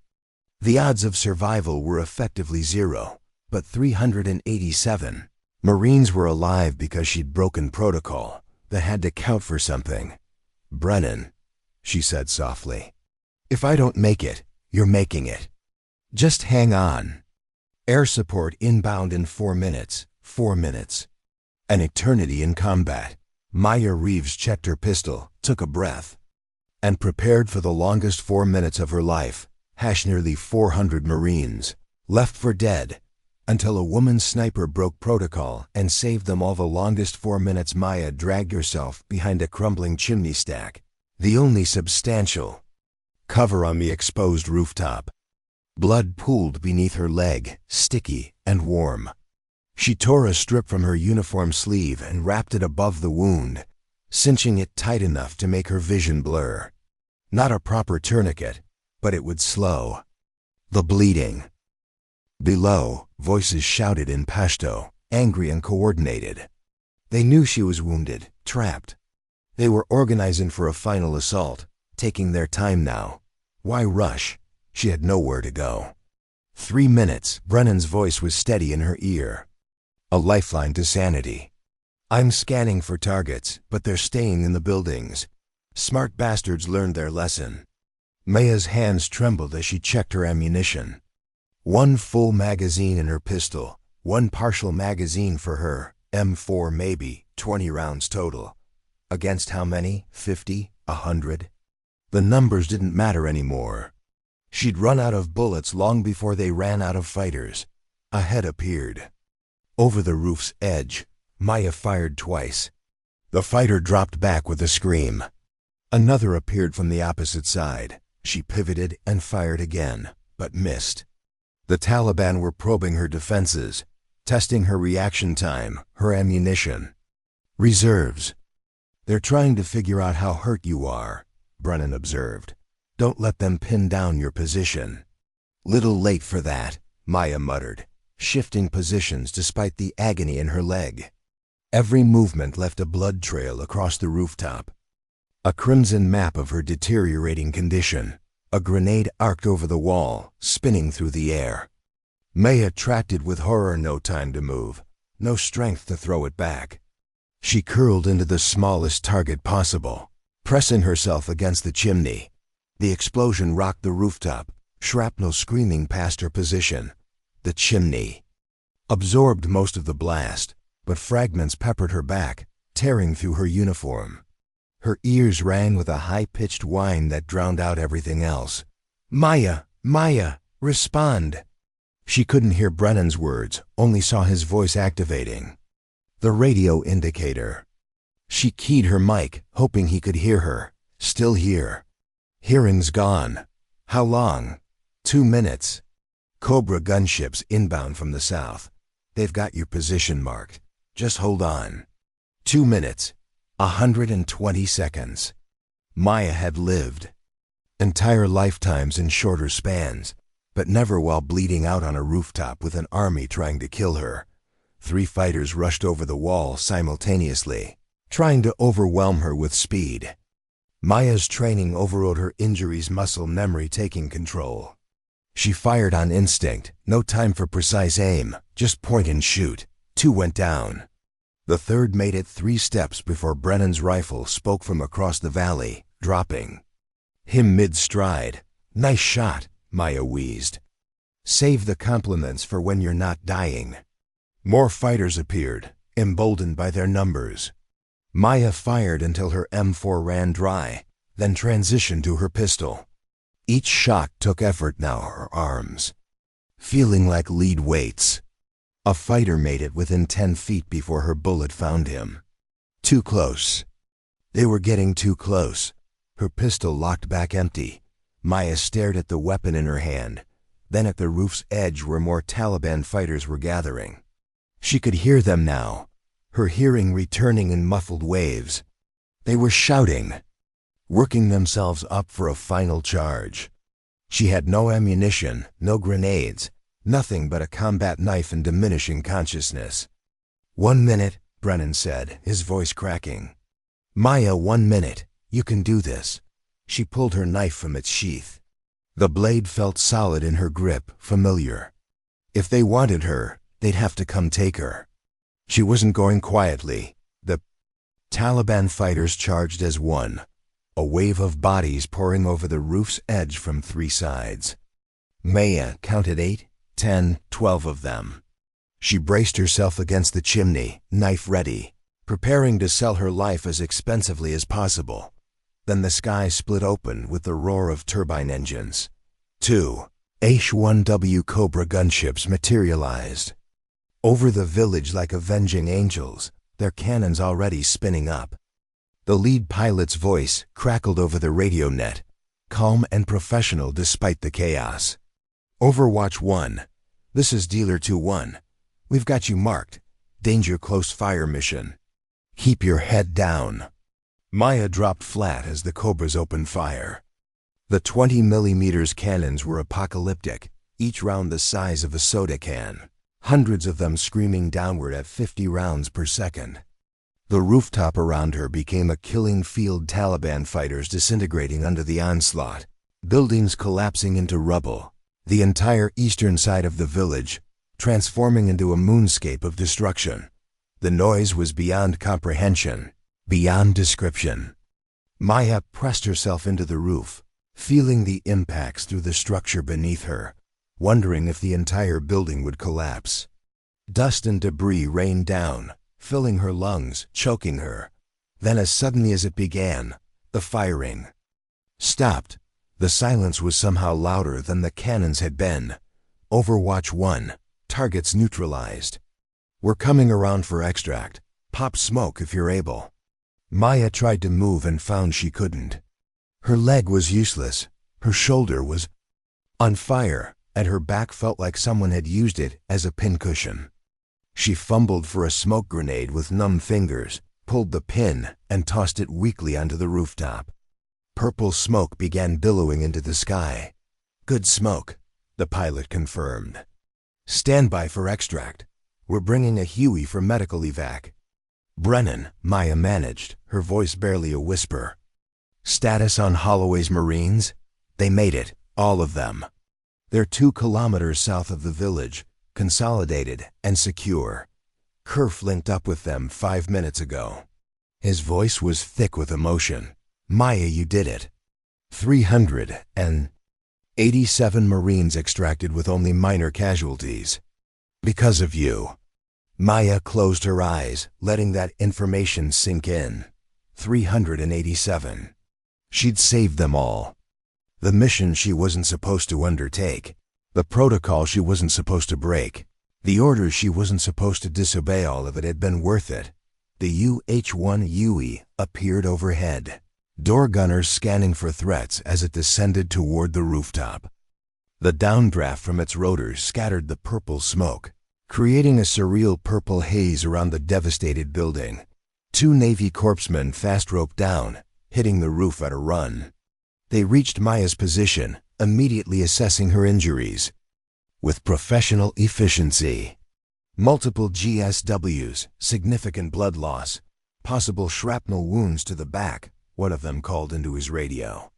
The odds of survival were effectively 0, but 387. Marines were alive because she'd broken protocol. That had to count for something. "Brennan," she said softly, "if I don't make it, you're making it. Just hang on. Air support inbound in 4 minutes. 4 minutes. An eternity in combat." Maya Reeves checked her pistol, took a breath, and prepared for the longest 4 minutes of her life. Nearly 400 Marines, left for dead, until a woman sniper broke protocol and saved them all. The longest 4 minutes. Maya dragged herself behind a crumbling chimney stack, the only substantial cover on the exposed rooftop. Blood pooled beneath her leg, sticky and warm. She tore a strip from her uniform sleeve and wrapped it above the wound, cinching it tight enough to make her vision blur. Not a proper tourniquet, but it would slow the bleeding. Below, voices shouted in Pashto, angry and coordinated. They knew she was wounded, trapped. They were organizing for a final assault, taking their time now. Why rush? She had nowhere to go. 3 minutes. Brennan's voice was steady in her ear. A lifeline to sanity. "I'm scanning for targets, but they're staying in the buildings. Smart bastards learned their lesson." Maya's hands trembled as she checked her ammunition. 1 full magazine in her pistol, 1 partial magazine for her, M4 maybe, 20 rounds total. Against how many? 50? 100? The numbers didn't matter anymore. She'd run out of bullets long before they ran out of fighters. A head appeared. Over the roof's edge, Maya fired twice. The fighter dropped back with a scream. Another appeared from the opposite side. She pivoted and fired again, but missed. The Taliban were probing her defenses, testing her reaction time, her ammunition. "Reserves. They're trying to figure out how hurt you are," Brennan observed. "Don't let them pin down your position." "Little late for that," Maya muttered, shifting positions despite the agony in her leg. Every movement left a blood trail across the rooftop. A crimson map of her deteriorating condition. A grenade arced over the wall, spinning through the air. Maya tracked it with horror. No time to move, no strength to throw it back. She curled into the smallest target possible, pressing herself against the chimney. The explosion rocked the rooftop, shrapnel screaming past her position. The chimney absorbed most of the blast, but fragments peppered her back, tearing through her uniform. Her ears rang with a high-pitched whine that drowned out everything else. "Maya! Maya! Respond!" She couldn't hear Brennan's words, only saw his voice activating the radio indicator. She keyed her mic, hoping he could hear her. Still here. Hearing's gone. How long? 2 minutes. Cobra gunships inbound from the south. They've got your position marked. Just hold on. 2 minutes. 120 seconds. Maya had lived entire lifetimes in shorter spans, but never while bleeding out on a rooftop with an army trying to kill her. 3 fighters rushed over the wall simultaneously, trying to overwhelm her with speed. Maya's training overrode her injuries, muscle memory taking control. She fired on instinct, no time for precise aim, just point and shoot. 2 went down. The third made it 3 steps before Brennan's rifle spoke from across the valley, dropping him mid-stride. "Nice shot," Maya wheezed. "Save the compliments for when you're not dying." More fighters appeared, emboldened by their numbers. Maya fired until her M4 ran dry, then transitioned to her pistol. Each shot took effort now, her arms feeling like lead weights. A fighter made it within 10 feet before her bullet found him. Too close. They were getting too close. Her pistol locked back empty. Maya stared at the weapon in her hand, then at the roof's edge where more Taliban fighters were gathering. She could hear them now, her hearing returning in muffled waves. They were shouting, working themselves up for a final charge. She had no ammunition, no grenades, nothing but a combat knife and diminishing consciousness. 1 minute, Brennan said, his voice cracking. "Maya, 1 minute. You can do this." She pulled her knife from its sheath. The blade felt solid in her grip, familiar. If they wanted her, they'd have to come take her. She wasn't going quietly. The Taliban fighters charged as one, a wave of bodies pouring over the roof's edge from 3 sides. Maya counted 8, 10, 12 of them. She braced herself against the chimney, knife ready, preparing to sell her life as expensively as possible. Then the sky split open with the roar of turbine engines. 2 H-1W Cobra gunships materialized over the village like avenging angels, their cannons already spinning up. The lead pilot's voice crackled over the radio net, calm and professional despite the chaos. "Overwatch 1. This is Dealer 2-1. We've got you marked. Danger close fire mission. Keep your head down." Maya dropped flat as the Cobras opened fire. The 20mm cannons were apocalyptic, each round the size of a soda can, hundreds of them screaming downward at 50 rounds per second. The rooftop around her became a killing field, Taliban fighters disintegrating under the onslaught, buildings collapsing into rubble, the entire eastern side of the village transforming into a moonscape of destruction. The noise was beyond comprehension, beyond description. Maya pressed herself into the roof, feeling the impacts through the structure beneath her, wondering if the entire building would collapse. Dust and debris rained down, filling her lungs, choking her. Then as suddenly as it began, the firing stopped. The silence was somehow louder than the cannons had been. "Overwatch 1. Targets neutralized. We're coming around for extract. Pop smoke if you're able." Maya tried to move and found she couldn't. Her leg was useless. Her shoulder was on fire, and her back felt like someone had used it as a pincushion. She fumbled for a smoke grenade with numb fingers, pulled the pin, and tossed it weakly onto the rooftop. Purple smoke began billowing into the sky. "Good smoke," the pilot confirmed. "Stand by for extract. We're bringing a Huey for medical evac." "Brennan," Maya managed, her voice barely a whisper. "Status on Holloway's Marines? They made it, all of them. They're 2 kilometers south of the village, consolidated and secure. Kerf linked up with them 5 minutes ago." His voice was thick with emotion. "Maya, you did it. 387 Marines extracted with only minor casualties. Because of you." Maya closed her eyes, letting that information sink in. 387. She'd saved them all. The mission she wasn't supposed to undertake. The protocol she wasn't supposed to break. The orders she wasn't supposed to disobey. All of it had been worth it. The UH-1 Huey appeared overhead, door gunners scanning for threats as it descended toward the rooftop. The downdraft from its rotors scattered the purple smoke, creating a surreal purple haze around the devastated building. 2 Navy corpsmen fast roped down, hitting the roof at a run. They reached Maya's position, immediately assessing her injuries with professional efficiency. Multiple GSWs, significant blood loss, possible shrapnel wounds to the back, one of them called into his radio.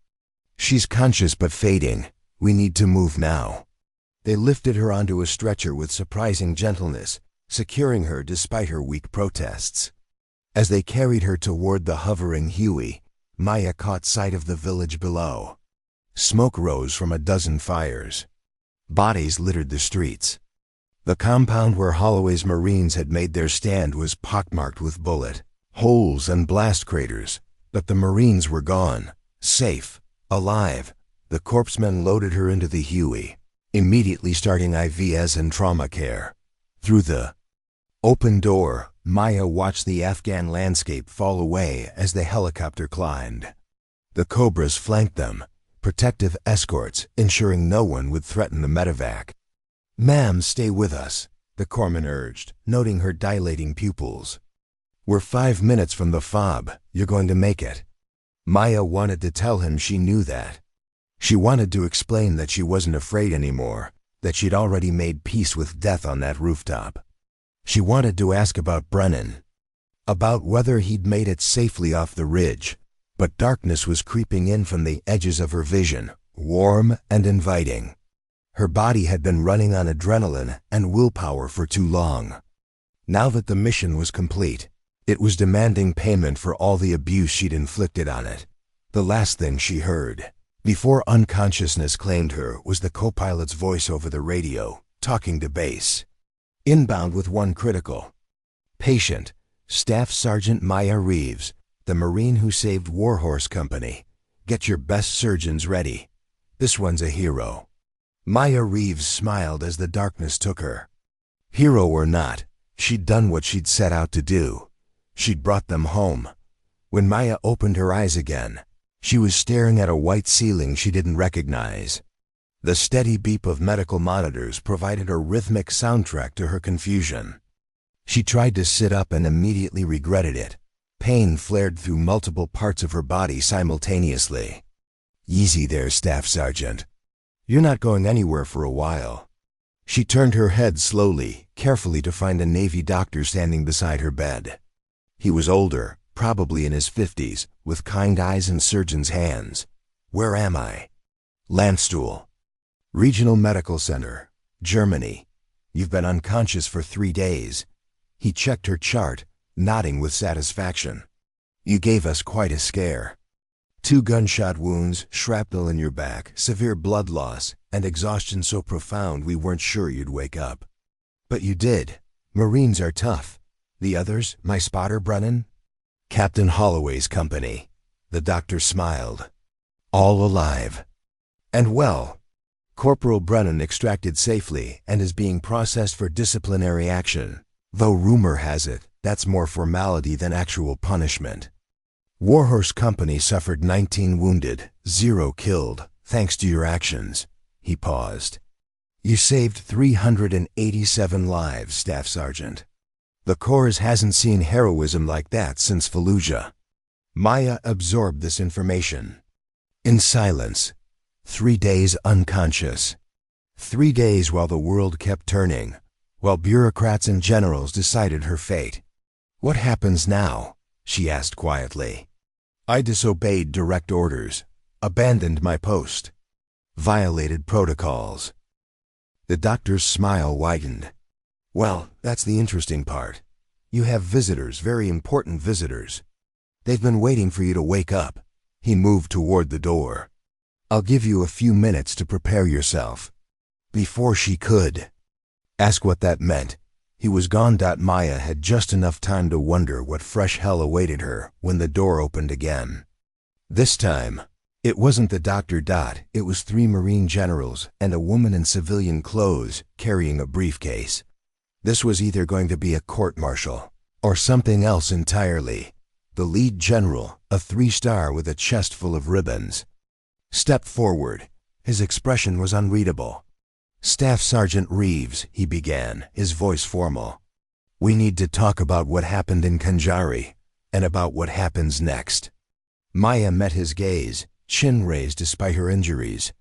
"She's conscious but fading. We need to move now." They lifted her onto a stretcher with surprising gentleness, securing her despite her weak protests. As they carried her toward the hovering Huey, Maya caught sight of the village below. Smoke rose from a dozen fires. Bodies littered the streets. The compound where Holloway's Marines had made their stand was pockmarked with bullet holes and blast craters, but the Marines were gone, safe, alive. The corpsmen loaded her into the Huey, immediately starting IVs and trauma care. Through the open door, Maya watched the Afghan landscape fall away as the helicopter climbed. The Cobras flanked them, protective escorts, ensuring no one would threaten the medevac. "Ma'am, stay with us," the corpsman urged, noting her dilating pupils. "We're 5 minutes from the fob. You're going to make it." Maya wanted to tell him she knew that. She wanted to explain that she wasn't afraid anymore, that she'd already made peace with death on that rooftop. She wanted to ask about Brennan, about whether he'd made it safely off the ridge, but darkness was creeping in from the edges of her vision, warm and inviting. Her body had been running on adrenaline and willpower for too long. Now that the mission was complete, it was demanding payment for all the abuse she'd inflicted on it. The last thing she heard, before unconsciousness claimed her, was the co-pilot's voice over the radio, talking to base. Inbound with one critical patient, Staff Sergeant Maya Reeves, the Marine who saved Warhorse Company. Get your best surgeons ready. This one's a hero. Maya Reeves smiled as the darkness took her. Hero or not, she'd done what she'd set out to do. She'd brought them home. When Maya opened her eyes again, she was staring at a white ceiling she didn't recognize. The steady beep of medical monitors provided a rhythmic soundtrack to her confusion. She tried to sit up and immediately regretted it. Pain flared through multiple parts of her body simultaneously. "Easy there, Staff Sergeant. You're not going anywhere for a while." She turned her head slowly, carefully, to find a Navy doctor standing beside her bed. He was older, probably in his 50s, with kind eyes and surgeon's hands. "Where am I?" "Landstuhl. Regional Medical Center, Germany. You've been unconscious for 3 days." He checked her chart, nodding with satisfaction. "You gave us quite a scare. 2 gunshot wounds, shrapnel in your back, severe blood loss, and exhaustion so profound we weren't sure you'd wake up. But you did. Marines are tough. The others, my spotter Brennan?" "Captain Holloway's company." The doctor smiled. "All alive. And well. Corporal Brennan extracted safely and is being processed for disciplinary action, though rumor has it that's more formality than actual punishment. Warhorse Company suffered 19 wounded, 0 killed, thanks to your actions." He paused. "You saved 387 lives, Staff Sergeant. The Corps hasn't seen heroism like that since Fallujah." Maya absorbed this information. In silence. 3 days unconscious. 3 days while the world kept turning, while bureaucrats and generals decided her fate. "What happens now?" she asked quietly. "I disobeyed direct orders, abandoned my post, violated protocols." The doctor's smile widened. "Well, that's the interesting part. You have visitors, very important visitors. They've been waiting for you to wake up." He moved toward the door. "I'll give you a few minutes to prepare yourself." Before she could ask what that meant, he was gone. Maya had just enough time to wonder what fresh hell awaited her when the door opened again. This time, it wasn't the doctor. It was 3 Marine generals and a woman in civilian clothes carrying a briefcase. This was either going to be a court-martial or something else entirely. The lead general, a 3-star with a chest full of ribbons, stepped forward. His expression was unreadable. "Staff Sergeant Reeves," he began, his voice formal. "We need to talk about what happened in Khanjari and about what happens next." Maya met his gaze, chin raised despite her injuries.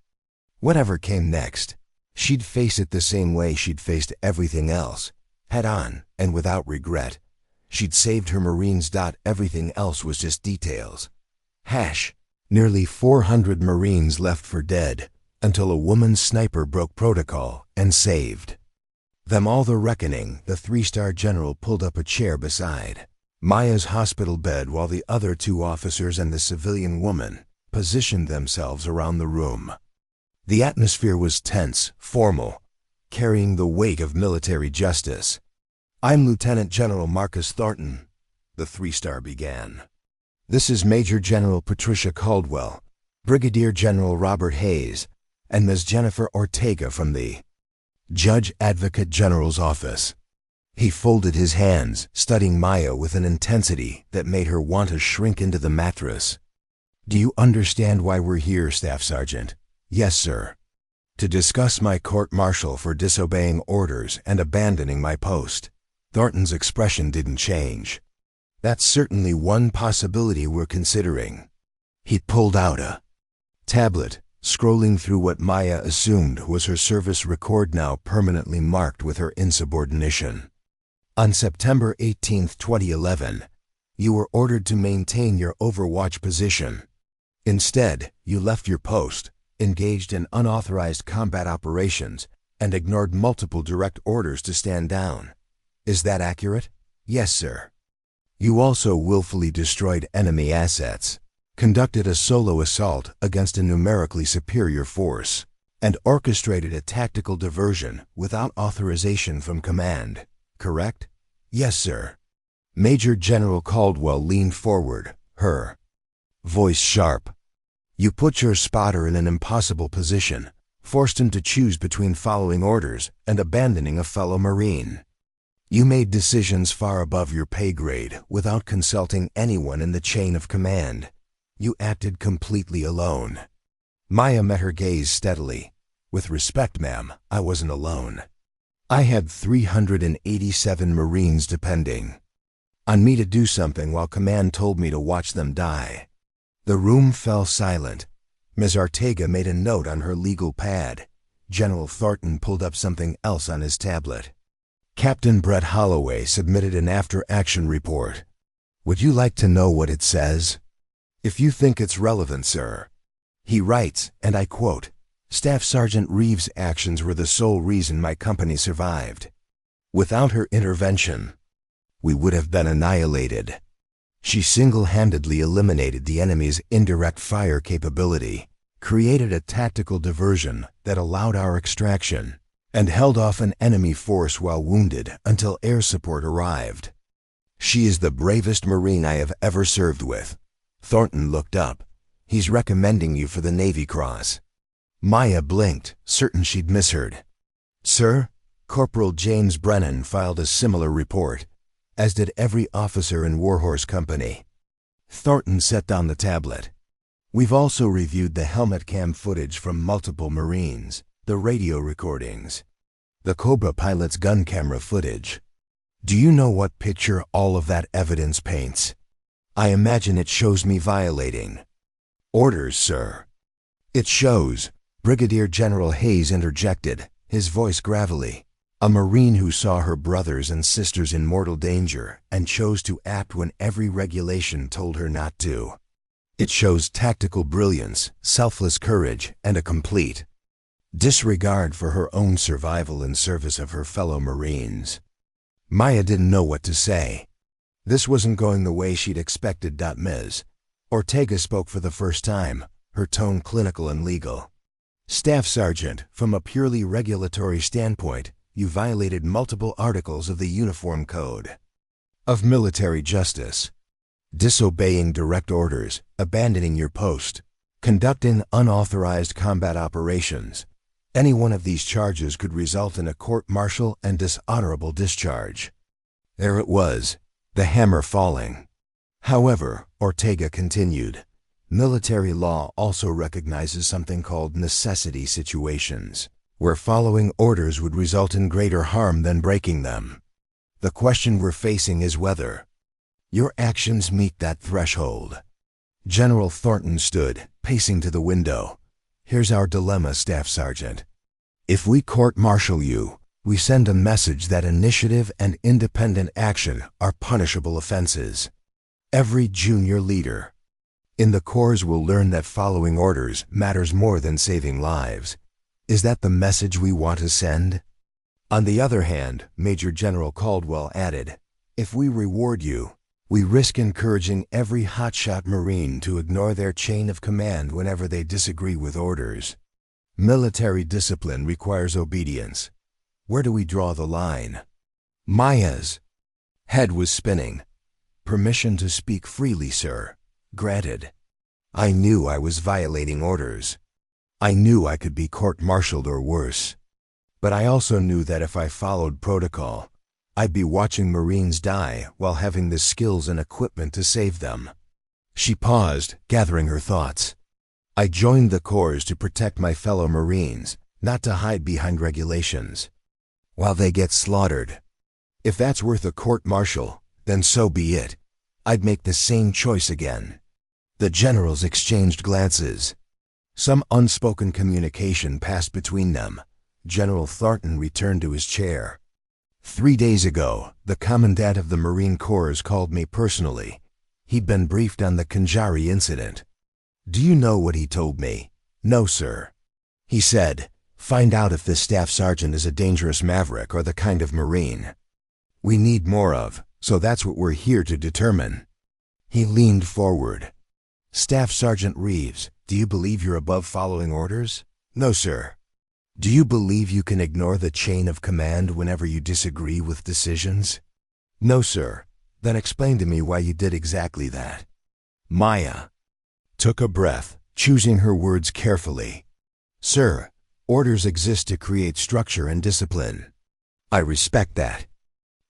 Whatever came next, she'd face it the same way she'd faced everything else, head on and without regret. She'd saved her Marines. Everything else was just details. Nearly 400 Marines left for dead, until a woman sniper broke protocol and saved them all. The reckoning. The three-star general pulled up a chair beside Maya's hospital bed while the other two officers and the civilian woman positioned themselves around the room. The atmosphere was tense, formal, carrying the weight of military justice. "I'm Lieutenant General Marcus Thornton," the three-star began. "This is Major General Patricia Caldwell, Brigadier General Robert Hayes, and Ms. Jennifer Ortega from the Judge Advocate General's office." He folded his hands, studying Maya with an intensity that made her want to shrink into the mattress. "Do you understand why we're here, Staff Sergeant?" "Yes, sir. To discuss my court-martial for disobeying orders and abandoning my post." Thornton's expression didn't change. "That's certainly one possibility we're considering." He pulled out a tablet, scrolling through what Maya assumed was her service record, now permanently marked with her insubordination. "On September 18, 2011, you were ordered to maintain your overwatch position. Instead, you left your post, engaged in unauthorized combat operations, and ignored multiple direct orders to stand down. Is that accurate?" "Yes, sir." "You also willfully destroyed enemy assets, conducted a solo assault against a numerically superior force, and orchestrated a tactical diversion without authorization from command, correct?" "Yes, sir." Major General Caldwell leaned forward, her voice sharp. "You put your spotter in an impossible position, forced him to choose between following orders and abandoning a fellow Marine. You made decisions far above your pay grade without consulting anyone in the chain of command. You acted completely alone." Maya met her gaze steadily. "With respect, ma'am, I wasn't alone. I had 387 Marines depending on me to do something while command told me to watch them die." The room fell silent. Ms. Ortega made a note on her legal pad. General Thornton pulled up something else on his tablet. "Captain Brett Holloway submitted an after-action report. Would you like to know what it says?" "If you think it's relevant, sir." He writes, and I quote, "Staff Sergeant Reeves' actions were the sole reason my company survived. Without her intervention, we would have been annihilated. She single-handedly eliminated the enemy's indirect fire capability, created a tactical diversion that allowed our extraction, and held off an enemy force while wounded until air support arrived. She is the bravest Marine I have ever served with." Thornton looked up. "He's recommending you for the Navy Cross." Maya blinked, certain she'd misheard. "Sir, Corporal James Brennan filed a similar report, as did every officer in Warhorse Company." Thornton set down the tablet. "We've also reviewed the helmet cam footage from multiple Marines, the radio recordings, the Cobra pilot's gun camera footage. Do you know what picture all of that evidence paints?" "I imagine it shows me violating orders, sir." "It shows," Brigadier General Hayes interjected, his voice gravelly, "a Marine who saw her brothers and sisters in mortal danger and chose to act when every regulation told her not to. It shows tactical brilliance, selfless courage, and a complete disregard for her own survival in service of her fellow Marines." Maya didn't know what to say. This wasn't going the way she'd expected. Ms. Ortega spoke for the first time, her tone clinical and legal. "Staff Sergeant, from a purely regulatory standpoint, you violated multiple articles of the Uniform Code of Military Justice. Disobeying direct orders, abandoning your post, conducting unauthorized combat operations. Any one of these charges could result in a court-martial and dishonorable discharge." There it was, the hammer falling. "However," Ortega continued, "military law also recognizes something called necessity situations, where following orders would result in greater harm than breaking them. The question we're facing is whether your actions meet that threshold." General Thornton stood, pacing to the window. "Here's our dilemma, Staff Sergeant. If we court-martial you, we send a message that initiative and independent action are punishable offenses. Every junior leader in the Corps will learn that following orders matters more than saving lives. Is that the message we want to send? On the other hand, Major General Caldwell added, if we reward you, we risk encouraging every hotshot Marine to ignore their chain of command whenever they disagree with orders. Military discipline requires obedience. Where do we draw the line? Maya's head was spinning. Permission to speak freely, sir. Granted. I knew I was violating orders. I knew I could be court-martialed or worse. But I also knew that if I followed protocol, I'd be watching Marines die while having the skills and equipment to save them. She paused, gathering her thoughts. I joined the Corps to protect my fellow Marines, not to hide behind regulations. While they get slaughtered. If that's worth a court-martial, then so be it. I'd make the same choice again. The generals exchanged glances. Some unspoken communication passed between them. General Thornton returned to his chair. 3 days ago, the Commandant of the Marine Corps called me personally. He'd been briefed on the Khanjari incident. Do you know what he told me? No, sir. He said, find out if this staff sergeant is a dangerous maverick or the kind of Marine we need more of, so that's what we're here to determine. He leaned forward. Staff Sergeant Reeves, do you believe you're above following orders? No, sir. Do you believe you can ignore the chain of command whenever you disagree with decisions? No, sir. Then explain to me why you did exactly that. Maya took a breath, choosing her words carefully. Sir, orders exist to create structure and discipline. I respect that.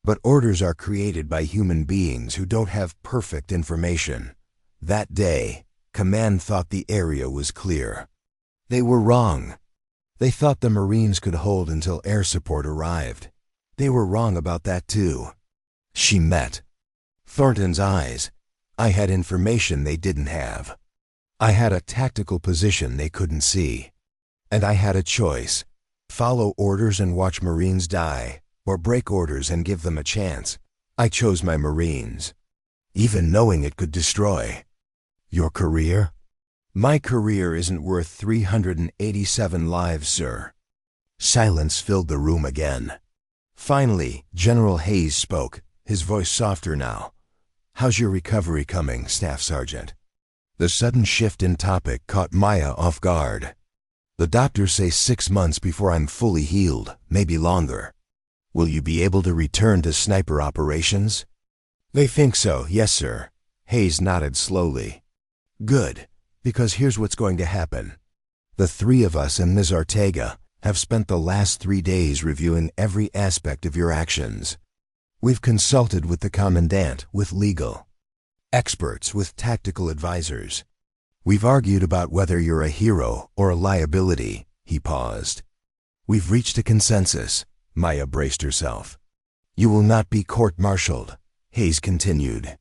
But orders are created by human beings who don't have perfect information. That day, command thought the area was clear. They were wrong. They thought the Marines could hold until air support arrived. They were wrong about that too. She met Thornton's eyes. I had information they didn't have. I had a tactical position they couldn't see. And I had a choice. Follow orders and watch Marines die, or break orders and give them a chance. I chose my Marines, even knowing it could destroy. Your career? My career isn't worth 387 lives, sir. Silence filled the room again. Finally, General Hayes spoke, his voice softer now. How's your recovery coming, Staff Sergeant? The sudden shift in topic caught Maya off guard. The doctors say 6 months before I'm fully healed, maybe longer. Will you be able to return to sniper operations? They think so, yes, sir. Hayes nodded slowly. Good, because here's what's going to happen. The 3 of us and Ms. Ortega have spent the last 3 days reviewing every aspect of your actions. We've consulted with the Commandant, with legal experts, with tactical advisors. We've argued about whether you're a hero or a liability. He paused. We've reached a consensus. Maya braced herself. You will not be court-martialed, Hayes continued.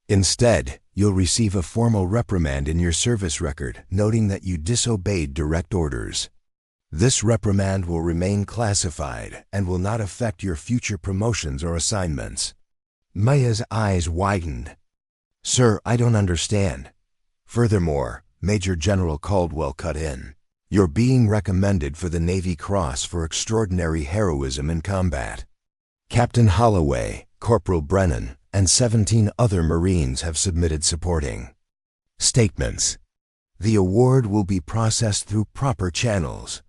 Instead, you'll receive a formal reprimand in your service record noting that you disobeyed direct orders. This reprimand will remain classified and will not affect your future promotions or assignments. Maya's eyes widened. Sir, I don't understand. Furthermore, Major General Caldwell cut in. You're being recommended for the Navy Cross for extraordinary heroism in combat. Captain Holloway, Corporal Brennan, and 17 other Marines have submitted supporting statements. The award will be processed through proper channels.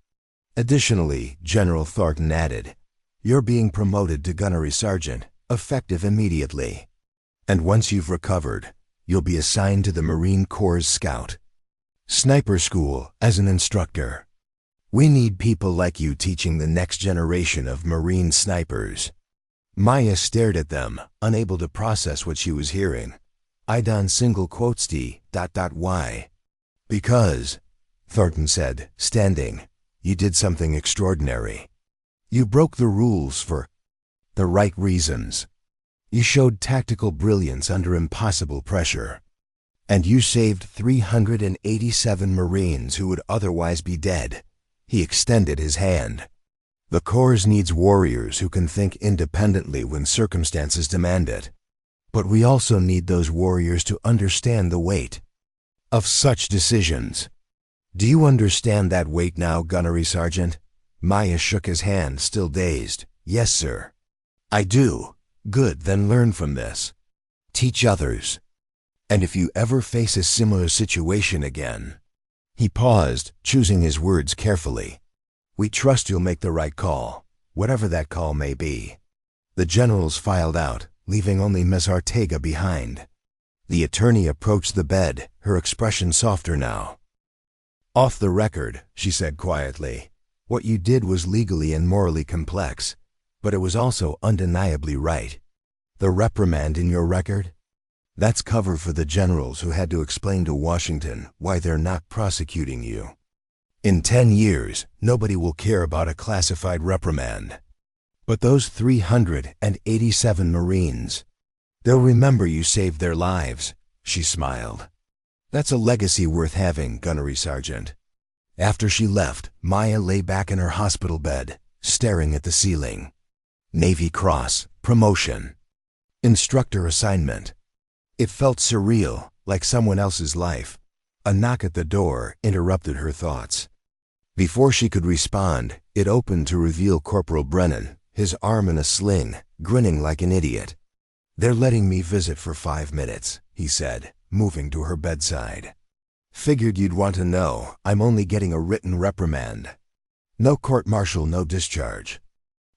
Additionally, General Thornton added, you're being promoted to Gunnery Sergeant, effective immediately. And once you've recovered, you'll be assigned to the Marine Corps Scout Sniper School as an instructor. We need people like you teaching the next generation of Marine snipers. Maya stared at them, unable to process what she was hearing. Idon single quotes T. Why? Because, Thornton said, standing, you did something extraordinary. You broke the rules for the right reasons. You showed tactical brilliance under impossible pressure. And you saved 387 Marines who would otherwise be dead. He extended his hand. The Corps needs warriors who can think independently when circumstances demand it. But we also need those warriors to understand the weight of such decisions. Do you understand that weight now, Gunnery Sergeant? Maya shook his hand, still dazed. Yes, sir. I do. Good, then learn from this. Teach others. And if you ever face a similar situation again. He paused, choosing his words carefully. We trust you'll make the right call, whatever that call may be. The generals filed out, leaving only Ms. Ortega behind. The attorney approached the bed, her expression softer now. Off the record, she said quietly, what you did was legally and morally complex, but it was also undeniably right. The reprimand in your record? That's cover for the generals who had to explain to Washington why they're not prosecuting you. In 10 years, nobody will care about a classified reprimand. But those 387 Marines, they'll remember you saved their lives, she smiled. That's a legacy worth having, Gunnery Sergeant. After she left, Maya lay back in her hospital bed, staring at the ceiling. Navy Cross, promotion. Instructor assignment. It felt surreal, like someone else's life. A knock at the door interrupted her thoughts. Before she could respond, it opened to reveal Corporal Brennan, his arm in a sling, grinning like an idiot. They're letting me visit for 5 minutes, he said, moving to her bedside. Figured you'd want to know, I'm only getting a written reprimand. No court-martial, no discharge.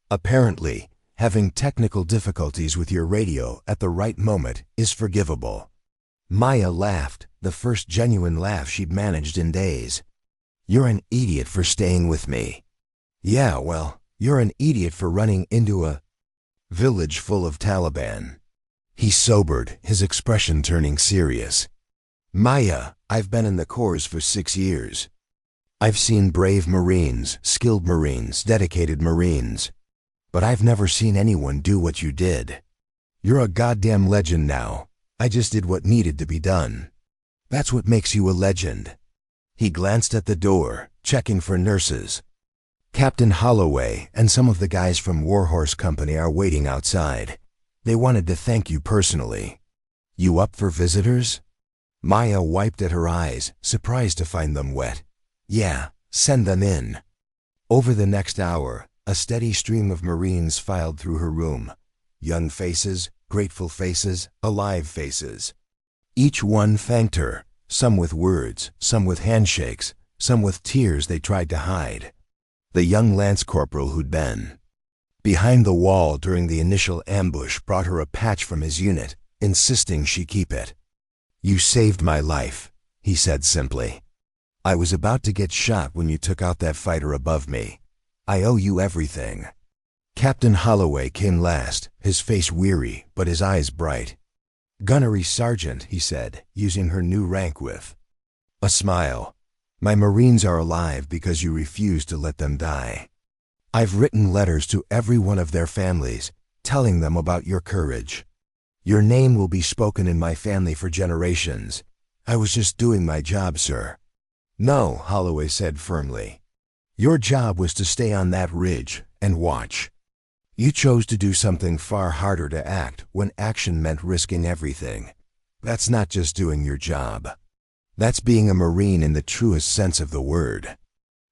Apparently, having technical difficulties with your radio at the right moment is forgivable. Maya laughed, the first genuine laugh she'd managed in days. You're an idiot for staying with me. Yeah, well, you're an idiot for running into a village full of Taliban. He sobered, his expression turning serious. Maya, I've been in the Corps for 6 years. I've seen brave Marines, skilled Marines, dedicated Marines. But I've never seen anyone do what you did. You're a goddamn legend now. I just did what needed to be done. That's what makes you a legend. He glanced at the door, checking for nurses. Captain Holloway and some of the guys from Warhorse Company are waiting outside. They wanted to thank you personally. You up for visitors? Maya wiped at her eyes, surprised to find them wet. Yeah, send them in. Over the next hour, a steady stream of Marines filed through her room. Young faces, grateful faces, alive faces. Each one thanked her, some with words, some with handshakes, some with tears they tried to hide. The young lance corporal who'd been behind the wall during the initial ambush brought her a patch from his unit, insisting she keep it. You saved my life, he said simply. I was about to get shot when you took out that fighter above me. I owe you everything. Captain Holloway came last, his face weary, but his eyes bright. Gunnery Sergeant, he said, using her new rank with a smile. My Marines are alive because you refused to let them die. I've written letters to every one of their families, telling them about your courage. Your name will be spoken in my family for generations. I was just doing my job, sir. No, Holloway said firmly. Your job was to stay on that ridge and watch. You chose to do something far harder to act when action meant risking everything. That's not just doing your job. That's being a Marine in the truest sense of the word.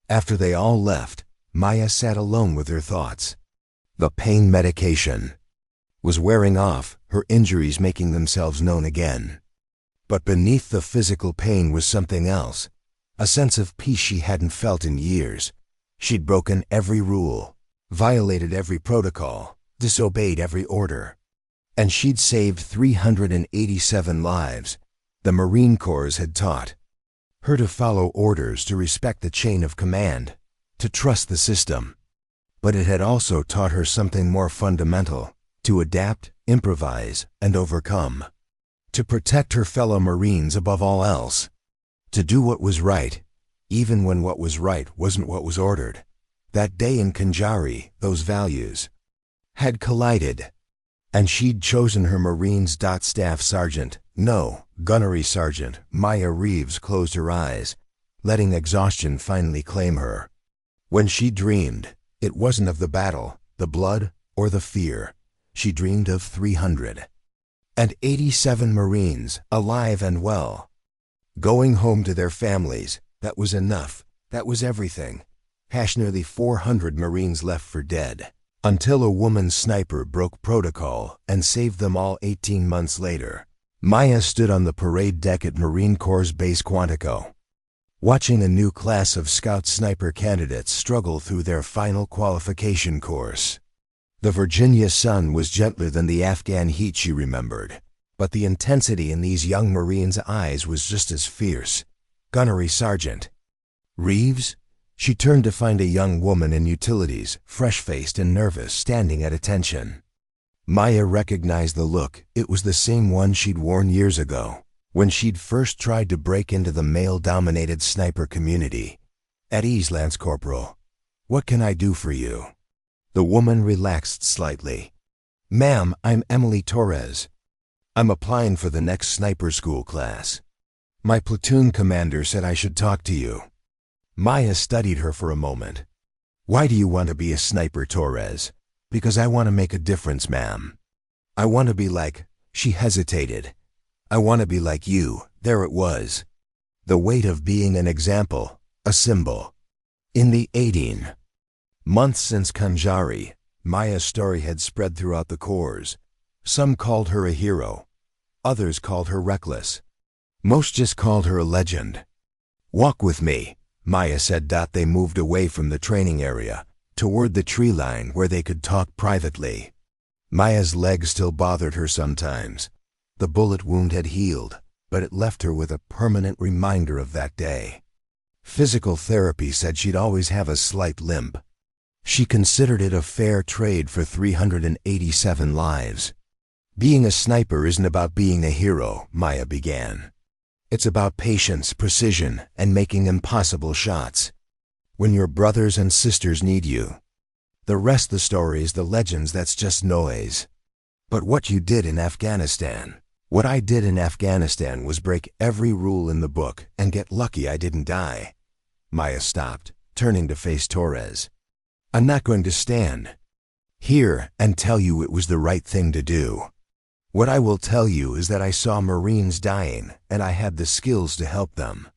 After they all left, Maya sat alone with her thoughts. The pain medication was wearing off, her injuries making themselves known again. But beneath the physical pain was something else, a sense of peace she hadn't felt in years. She'd broken every rule, violated every protocol, disobeyed every order. And she'd saved 387 lives. The Marine Corps had taught her to follow orders, to respect the chain of command, to trust the system. But it had also taught her something more fundamental, to adapt, improvise, and overcome. To protect her fellow Marines above all else. To do what was right, even when what was right wasn't what was ordered. That day in Kanjari, those values had collided. And she'd chosen her Marines. Staff Sergeant, no, Gunnery Sergeant, Maya Reeves closed her eyes, letting exhaustion finally claim her. When she dreamed, it wasn't of the battle, the blood, or the fear. She dreamed of 387 Marines, alive and well, going home to their families, That was enough. That was everything. Nearly 400 Marines left for dead. Until a woman sniper broke protocol and saved them all 18 months later. Maya stood on the parade deck at Marine Corps Base Quantico, watching a new class of Scout sniper candidates struggle through their final qualification course. The Virginia sun was gentler than the Afghan heat, she remembered, but the intensity in these young Marines' eyes was just as fierce. Gunnery Sergeant Reeves? She turned to find a young woman in utilities, fresh-faced and nervous, standing at attention. Maya recognized the look. It was the same one she'd worn years ago, when she'd first tried to break into the male-dominated sniper community. At ease, Lance Corporal. What can I do for you? The woman relaxed slightly. Ma'am, I'm Emily Torres. I'm applying for the next sniper school class. My platoon commander said I should talk to you. Maya studied her for a moment. Why do you want to be a sniper, Torres? Because I want to make a difference, ma'am. I want to be like, she hesitated. I want to be like you. There it was. The weight of being an example, a symbol. In the 18 months since Khanjari, Maya's story had spread throughout the corps. Some called her a hero. Others called her reckless. Most just called her a legend. Walk with me, Maya said. They moved away from the training area, toward the tree line where they could talk privately. Maya's legs still bothered her sometimes. The bullet wound had healed, but it left her with a permanent reminder of that day. Physical therapy said she'd always have a slight limp. She considered it a fair trade for 387 lives. Being a sniper isn't about being a hero, Maya began. It's about patience, precision, and making impossible shots. When your brothers and sisters need you. The rest of the story is the legends, that's just noise. But what you did in Afghanistan, what I did in Afghanistan was break every rule in the book and get lucky I didn't die. Maya stopped, turning to face Torres. I'm not going to stand here and tell you it was the right thing to do. What I will tell you is that I saw Marines dying and I had the skills to help them.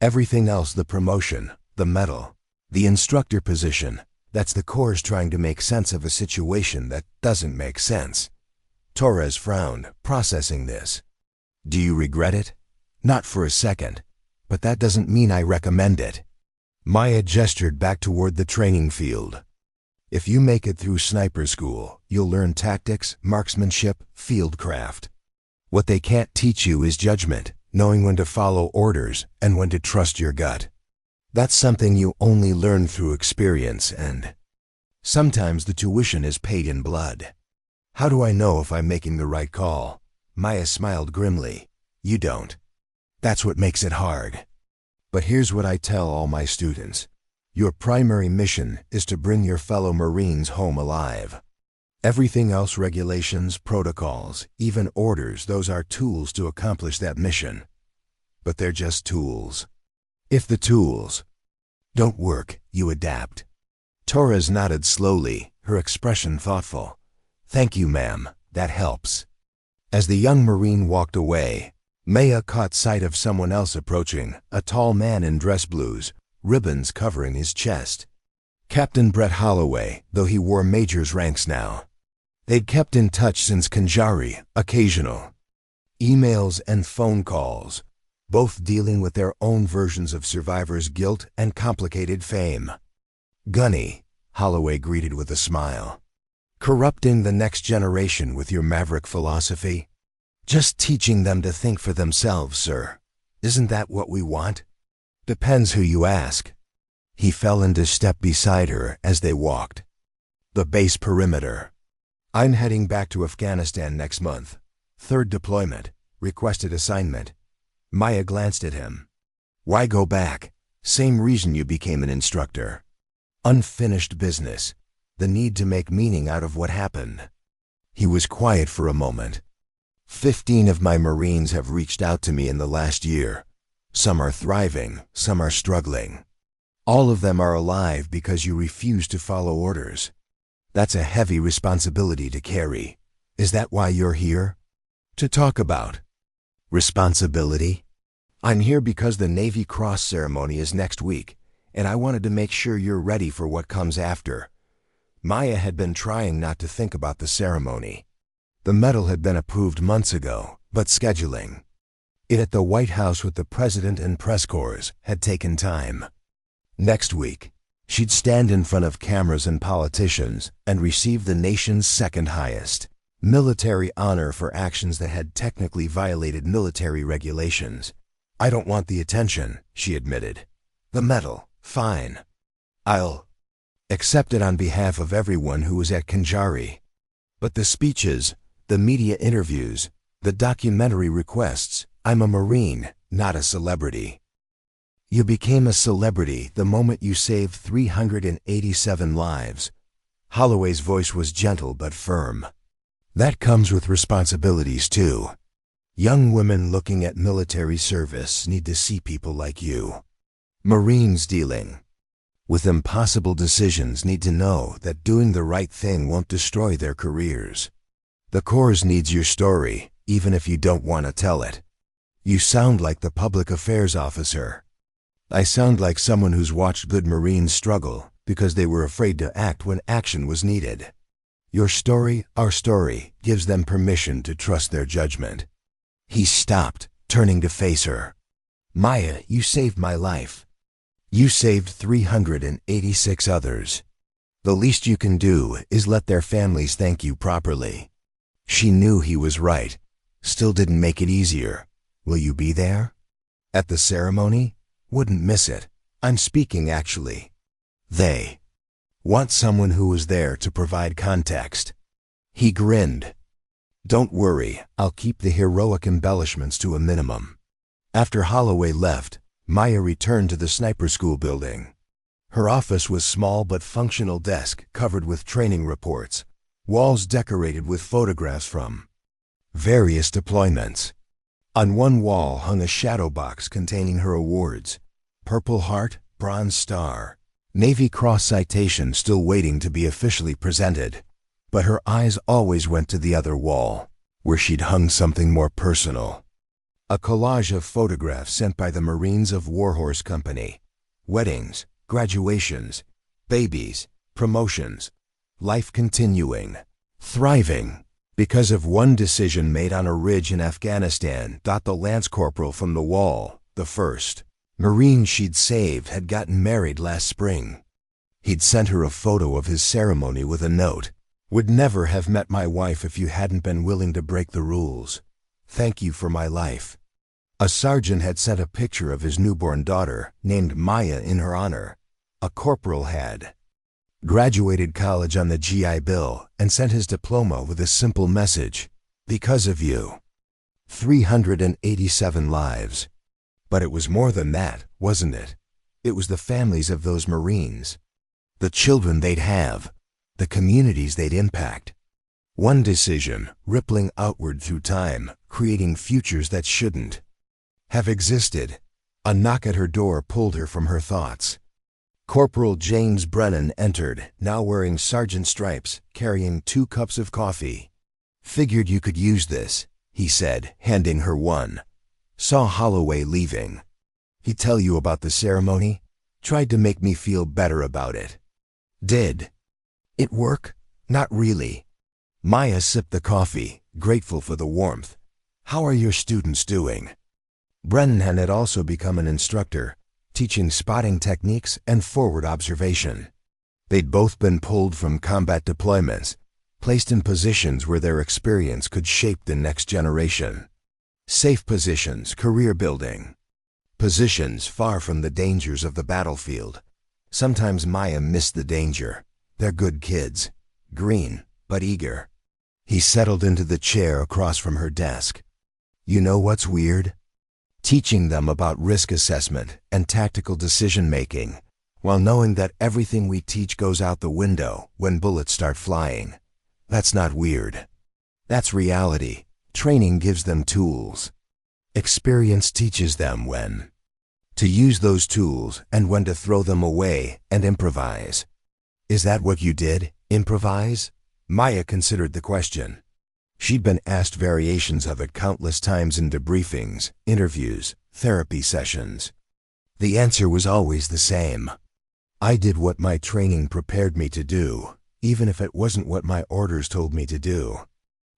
Everything else, the promotion, the medal, the instructor position, that's the Corps trying to make sense of a situation that doesn't make sense. Torres frowned, processing this. Do you regret it? Not for a second. But that doesn't mean I recommend it. Maya gestured back toward the training field. If you make it through sniper school, you'll learn tactics, marksmanship, fieldcraft. What they can't teach you is judgment, knowing when to follow orders and when to trust your gut. That's something you only learn through experience, and sometimes the tuition is paid in blood. How do I know if I'm making the right call? Maya smiled grimly. You don't. That's what makes it hard. But here's what I tell all my students. Your primary mission is to bring your fellow Marines home alive. Everything else, regulations, protocols, even orders, those are tools to accomplish that mission. But they're just tools. If the tools don't work, you adapt. Torres nodded slowly, her expression thoughtful. Thank you, ma'am, that helps. As the young Marine walked away, Maya caught sight of someone else approaching, a tall man in dress blues, ribbons covering his chest. Captain Brett Holloway, though he wore major's ranks now. They'd kept in touch since Khanjari, occasional emails and phone calls, both dealing with their own versions of survivors' guilt and complicated fame. Gunny, Holloway greeted with a smile. Corrupting the next generation with your maverick philosophy? Just teaching them to think for themselves, sir. Isn't that what we want? Depends who you ask. He fell into step beside her as they walked. The base perimeter. I'm heading back to Afghanistan next month. 3rd deployment. Requested assignment. Maya glanced at him. Why go back? Same reason you became an instructor. Unfinished business. The need to make meaning out of what happened. He was quiet for a moment. 15 of my Marines have reached out to me in the last year. Some are thriving, some are struggling. All of them are alive because you refuse to follow orders. That's a heavy responsibility to carry. Is that why you're here? To talk about responsibility? I'm here because the Navy Cross ceremony is next week, and I wanted to make sure you're ready for what comes after. Maya had been trying not to think about the ceremony. The medal had been approved months ago, but scheduling it at the White House with the president and press corps had taken time. Next week, she'd stand in front of cameras and politicians and receive the nation's second highest military honor for actions that had technically violated military regulations. I don't want the attention, she admitted. The medal, fine. I'll accept it on behalf of everyone who was at Khanjari. But the speeches, the media interviews, the documentary requests, I'm a Marine, not a celebrity. You became a celebrity the moment you saved 387 lives. Holloway's voice was gentle but firm. That comes with responsibilities too. Young women looking at military service need to see people like you. Marines dealing with impossible decisions need to know that doing the right thing won't destroy their careers. The Corps needs your story, even if you don't want to tell it. You sound like the public affairs officer. I sound like someone who's watched good Marines struggle because they were afraid to act when action was needed. Your story, our story, gives them permission to trust their judgment. He stopped, turning to face her. Maya, you saved my life. You saved 386 others. The least you can do is let their families thank you properly. She knew he was right. Still didn't make it easier. Will you be there? At the ceremony? Wouldn't miss it. I'm speaking, actually. They want someone who was there to provide context. He grinned. Don't worry, I'll keep the heroic embellishments to a minimum. After Holloway left, Maya returned to the sniper school building. Her office was small but functional desk covered with training reports, walls decorated with photographs from various deployments. On one wall hung a shadow box containing her awards: Purple Heart, Bronze Star, Navy Cross citation still waiting to be officially presented. But her eyes always went to the other wall, where she'd hung something more personal. A collage of photographs sent by the Marines of Warhorse Company. Weddings, graduations, babies, promotions, life continuing, thriving. Because of one decision made on a ridge in Afghanistan. The Lance Corporal from the wall, the first Marine she'd saved, had gotten married last spring. He'd sent her a photo of his ceremony with a note. Would never have met my wife if you hadn't been willing to break the rules. Thank you for my life. A sergeant had sent a picture of his newborn daughter, named Maya in her honor. A corporal had graduated college on the GI Bill and sent his diploma with a simple message: because of you. 387 lives. But it was more than that, wasn't it? It was the families of those Marines. The children they'd have. The communities they'd impact. One decision, rippling outward through time, creating futures that shouldn't have existed. A knock at her door pulled her from her thoughts. Corporal James Brennan entered, now wearing sergeant stripes, carrying 2 cups of coffee. Figured you could use this, he said, handing her one. Saw Holloway leaving. He tell you about the ceremony? Tried to make me feel better about it. Did it work? Not really. Maya sipped the coffee, grateful for the warmth. How are your students doing? Brennan had also become an instructor, teaching spotting techniques and forward observation. They'd both been pulled from combat deployments, placed in positions where their experience could shape the next generation. Safe positions, career building. Positions far from the dangers of the battlefield. Sometimes Maya missed the danger. They're good kids, green, but eager. He settled into the chair across from her desk. You know what's weird? Teaching them about risk assessment and tactical decision-making, while knowing that everything we teach goes out the window when bullets start flying. That's not weird. That's reality. Training gives them tools. Experience teaches them when to use those tools and when to throw them away and improvise. Is that what you did? Improvise? Maya considered the question. She'd been asked variations of it countless times in debriefings, interviews, therapy sessions. The answer was always the same. I did what my training prepared me to do, even if it wasn't what my orders told me to do.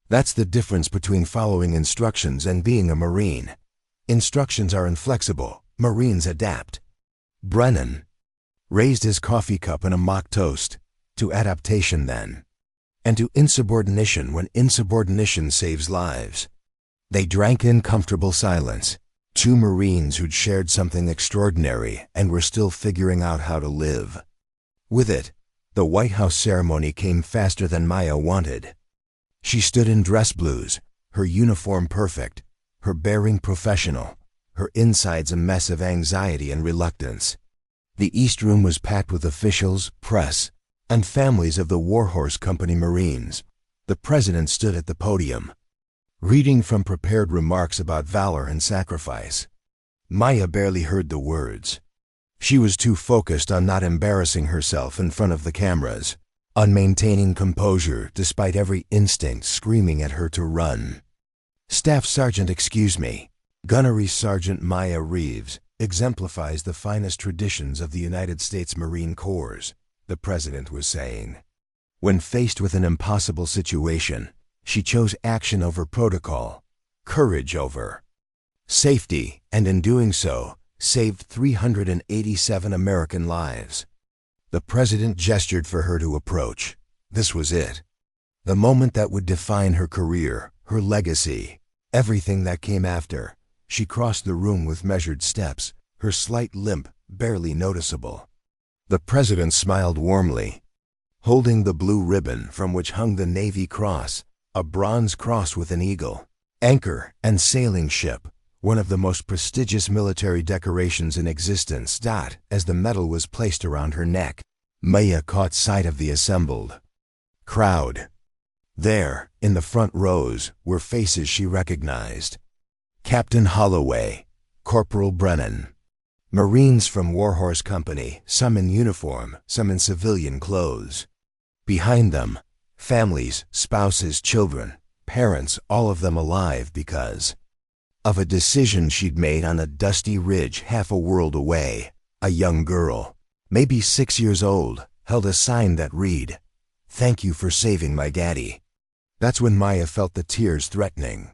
That's the difference between following instructions and being a Marine. Instructions are inflexible, Marines adapt. Brennan raised his coffee cup in a mock toast to adaptation then, and to insubordination when insubordination saves lives. They drank in comfortable silence, two Marines who'd shared something extraordinary and were still figuring out how to live. With it, the White House ceremony came faster than Maya wanted. She stood in dress blues, her uniform perfect, her bearing professional, her insides a mess of anxiety and reluctance. The East Room was packed with officials, press, and families of the Warhorse Company Marines. The president stood at the podium, reading from prepared remarks about valor and sacrifice. Maya barely heard the words. She was too focused on not embarrassing herself in front of the cameras, on maintaining composure despite every instinct screaming at her to run. Staff Sergeant, excuse me. Gunnery Sergeant Maya Reeves exemplifies the finest traditions of the United States Marine Corps, the president was saying. When faced with an impossible situation, she chose action over protocol, courage over safety, and in doing so, saved 387 American lives. The president gestured for her to approach. This was it. The moment that would define her career, her legacy, everything that came after. She crossed the room with measured steps, her slight limp barely noticeable. The president smiled warmly, holding the blue ribbon from which hung the Navy Cross, a bronze cross with an eagle, anchor, and sailing ship, one of the most prestigious military decorations in existence. As the medal was placed around her neck, Maya caught sight of the assembled crowd. There, in the front rows, were faces she recognized. Captain Holloway, Corporal Brennan, Marines from Warhorse Company, some in uniform, some in civilian clothes. Behind them, families, spouses, children, parents, all of them alive because of a decision she'd made on a dusty ridge half a world away. A young girl, maybe 6 years old, held a sign that read, "Thank you for saving my daddy." That's when Maya felt the tears threatening.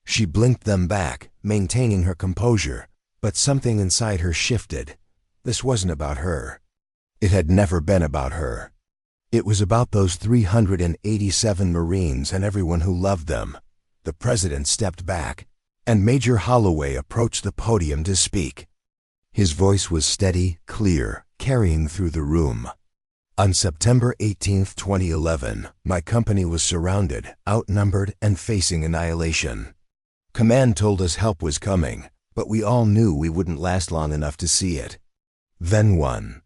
She blinked them back, maintaining her composure, but something inside her shifted. This wasn't about her. It had never been about her. It was about those 387 Marines and everyone who loved them. The president stepped back, and Major Holloway approached the podium to speak. His voice was steady, clear, carrying through the room. On September 18, 2011, my company was surrounded, outnumbered, and facing annihilation. Command told us help was coming, but we all knew we wouldn't last long enough to see it. Then one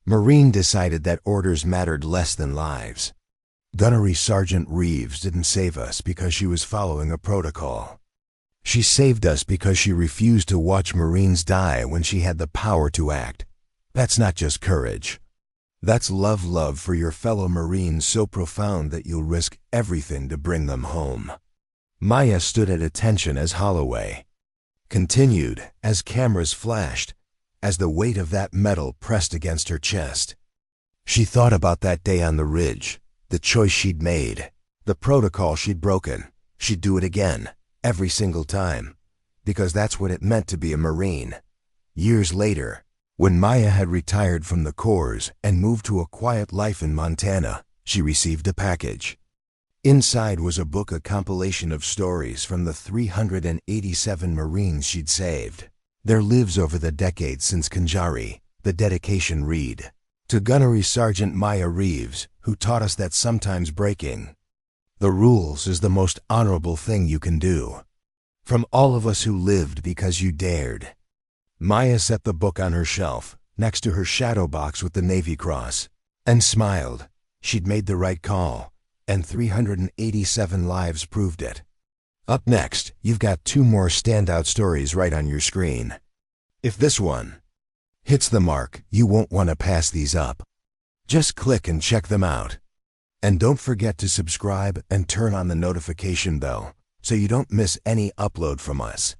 Marine decided that orders mattered less than lives. Gunnery Sergeant Reeves didn't save us because she was following a protocol. She saved us because she refused to watch Marines die when she had the power to act. That's not just courage. That's love for your fellow Marines so profound that you'll risk everything to bring them home. Maya stood at attention as Holloway continued, as cameras flashed, as the weight of that medal pressed against her chest. She thought about that day on the ridge, the choice she'd made, the protocol she'd broken. She'd do it again, every single time, because that's what it meant to be a Marine. Years later, when Maya had retired from the Corps and moved to a quiet life in Montana, she received a package. Inside was a book, a compilation of stories from the 387 Marines she'd saved, their lives over the decades since Conjari. The dedication read, "To Gunnery Sergeant Maya Reeves, who taught us that sometimes breaking the rules is the most honorable thing you can do. From all of us who lived because you dared." Maya set the book on her shelf, next to her shadow box with the Navy Cross, and smiled. She'd made the right call, and 387 lives proved it. Up next, you've got 2 more standout stories right on your screen. If this one hits the mark, you won't want to pass these up. Just click and check them out. And don't forget to subscribe and turn on the notification bell so you don't miss any upload from us.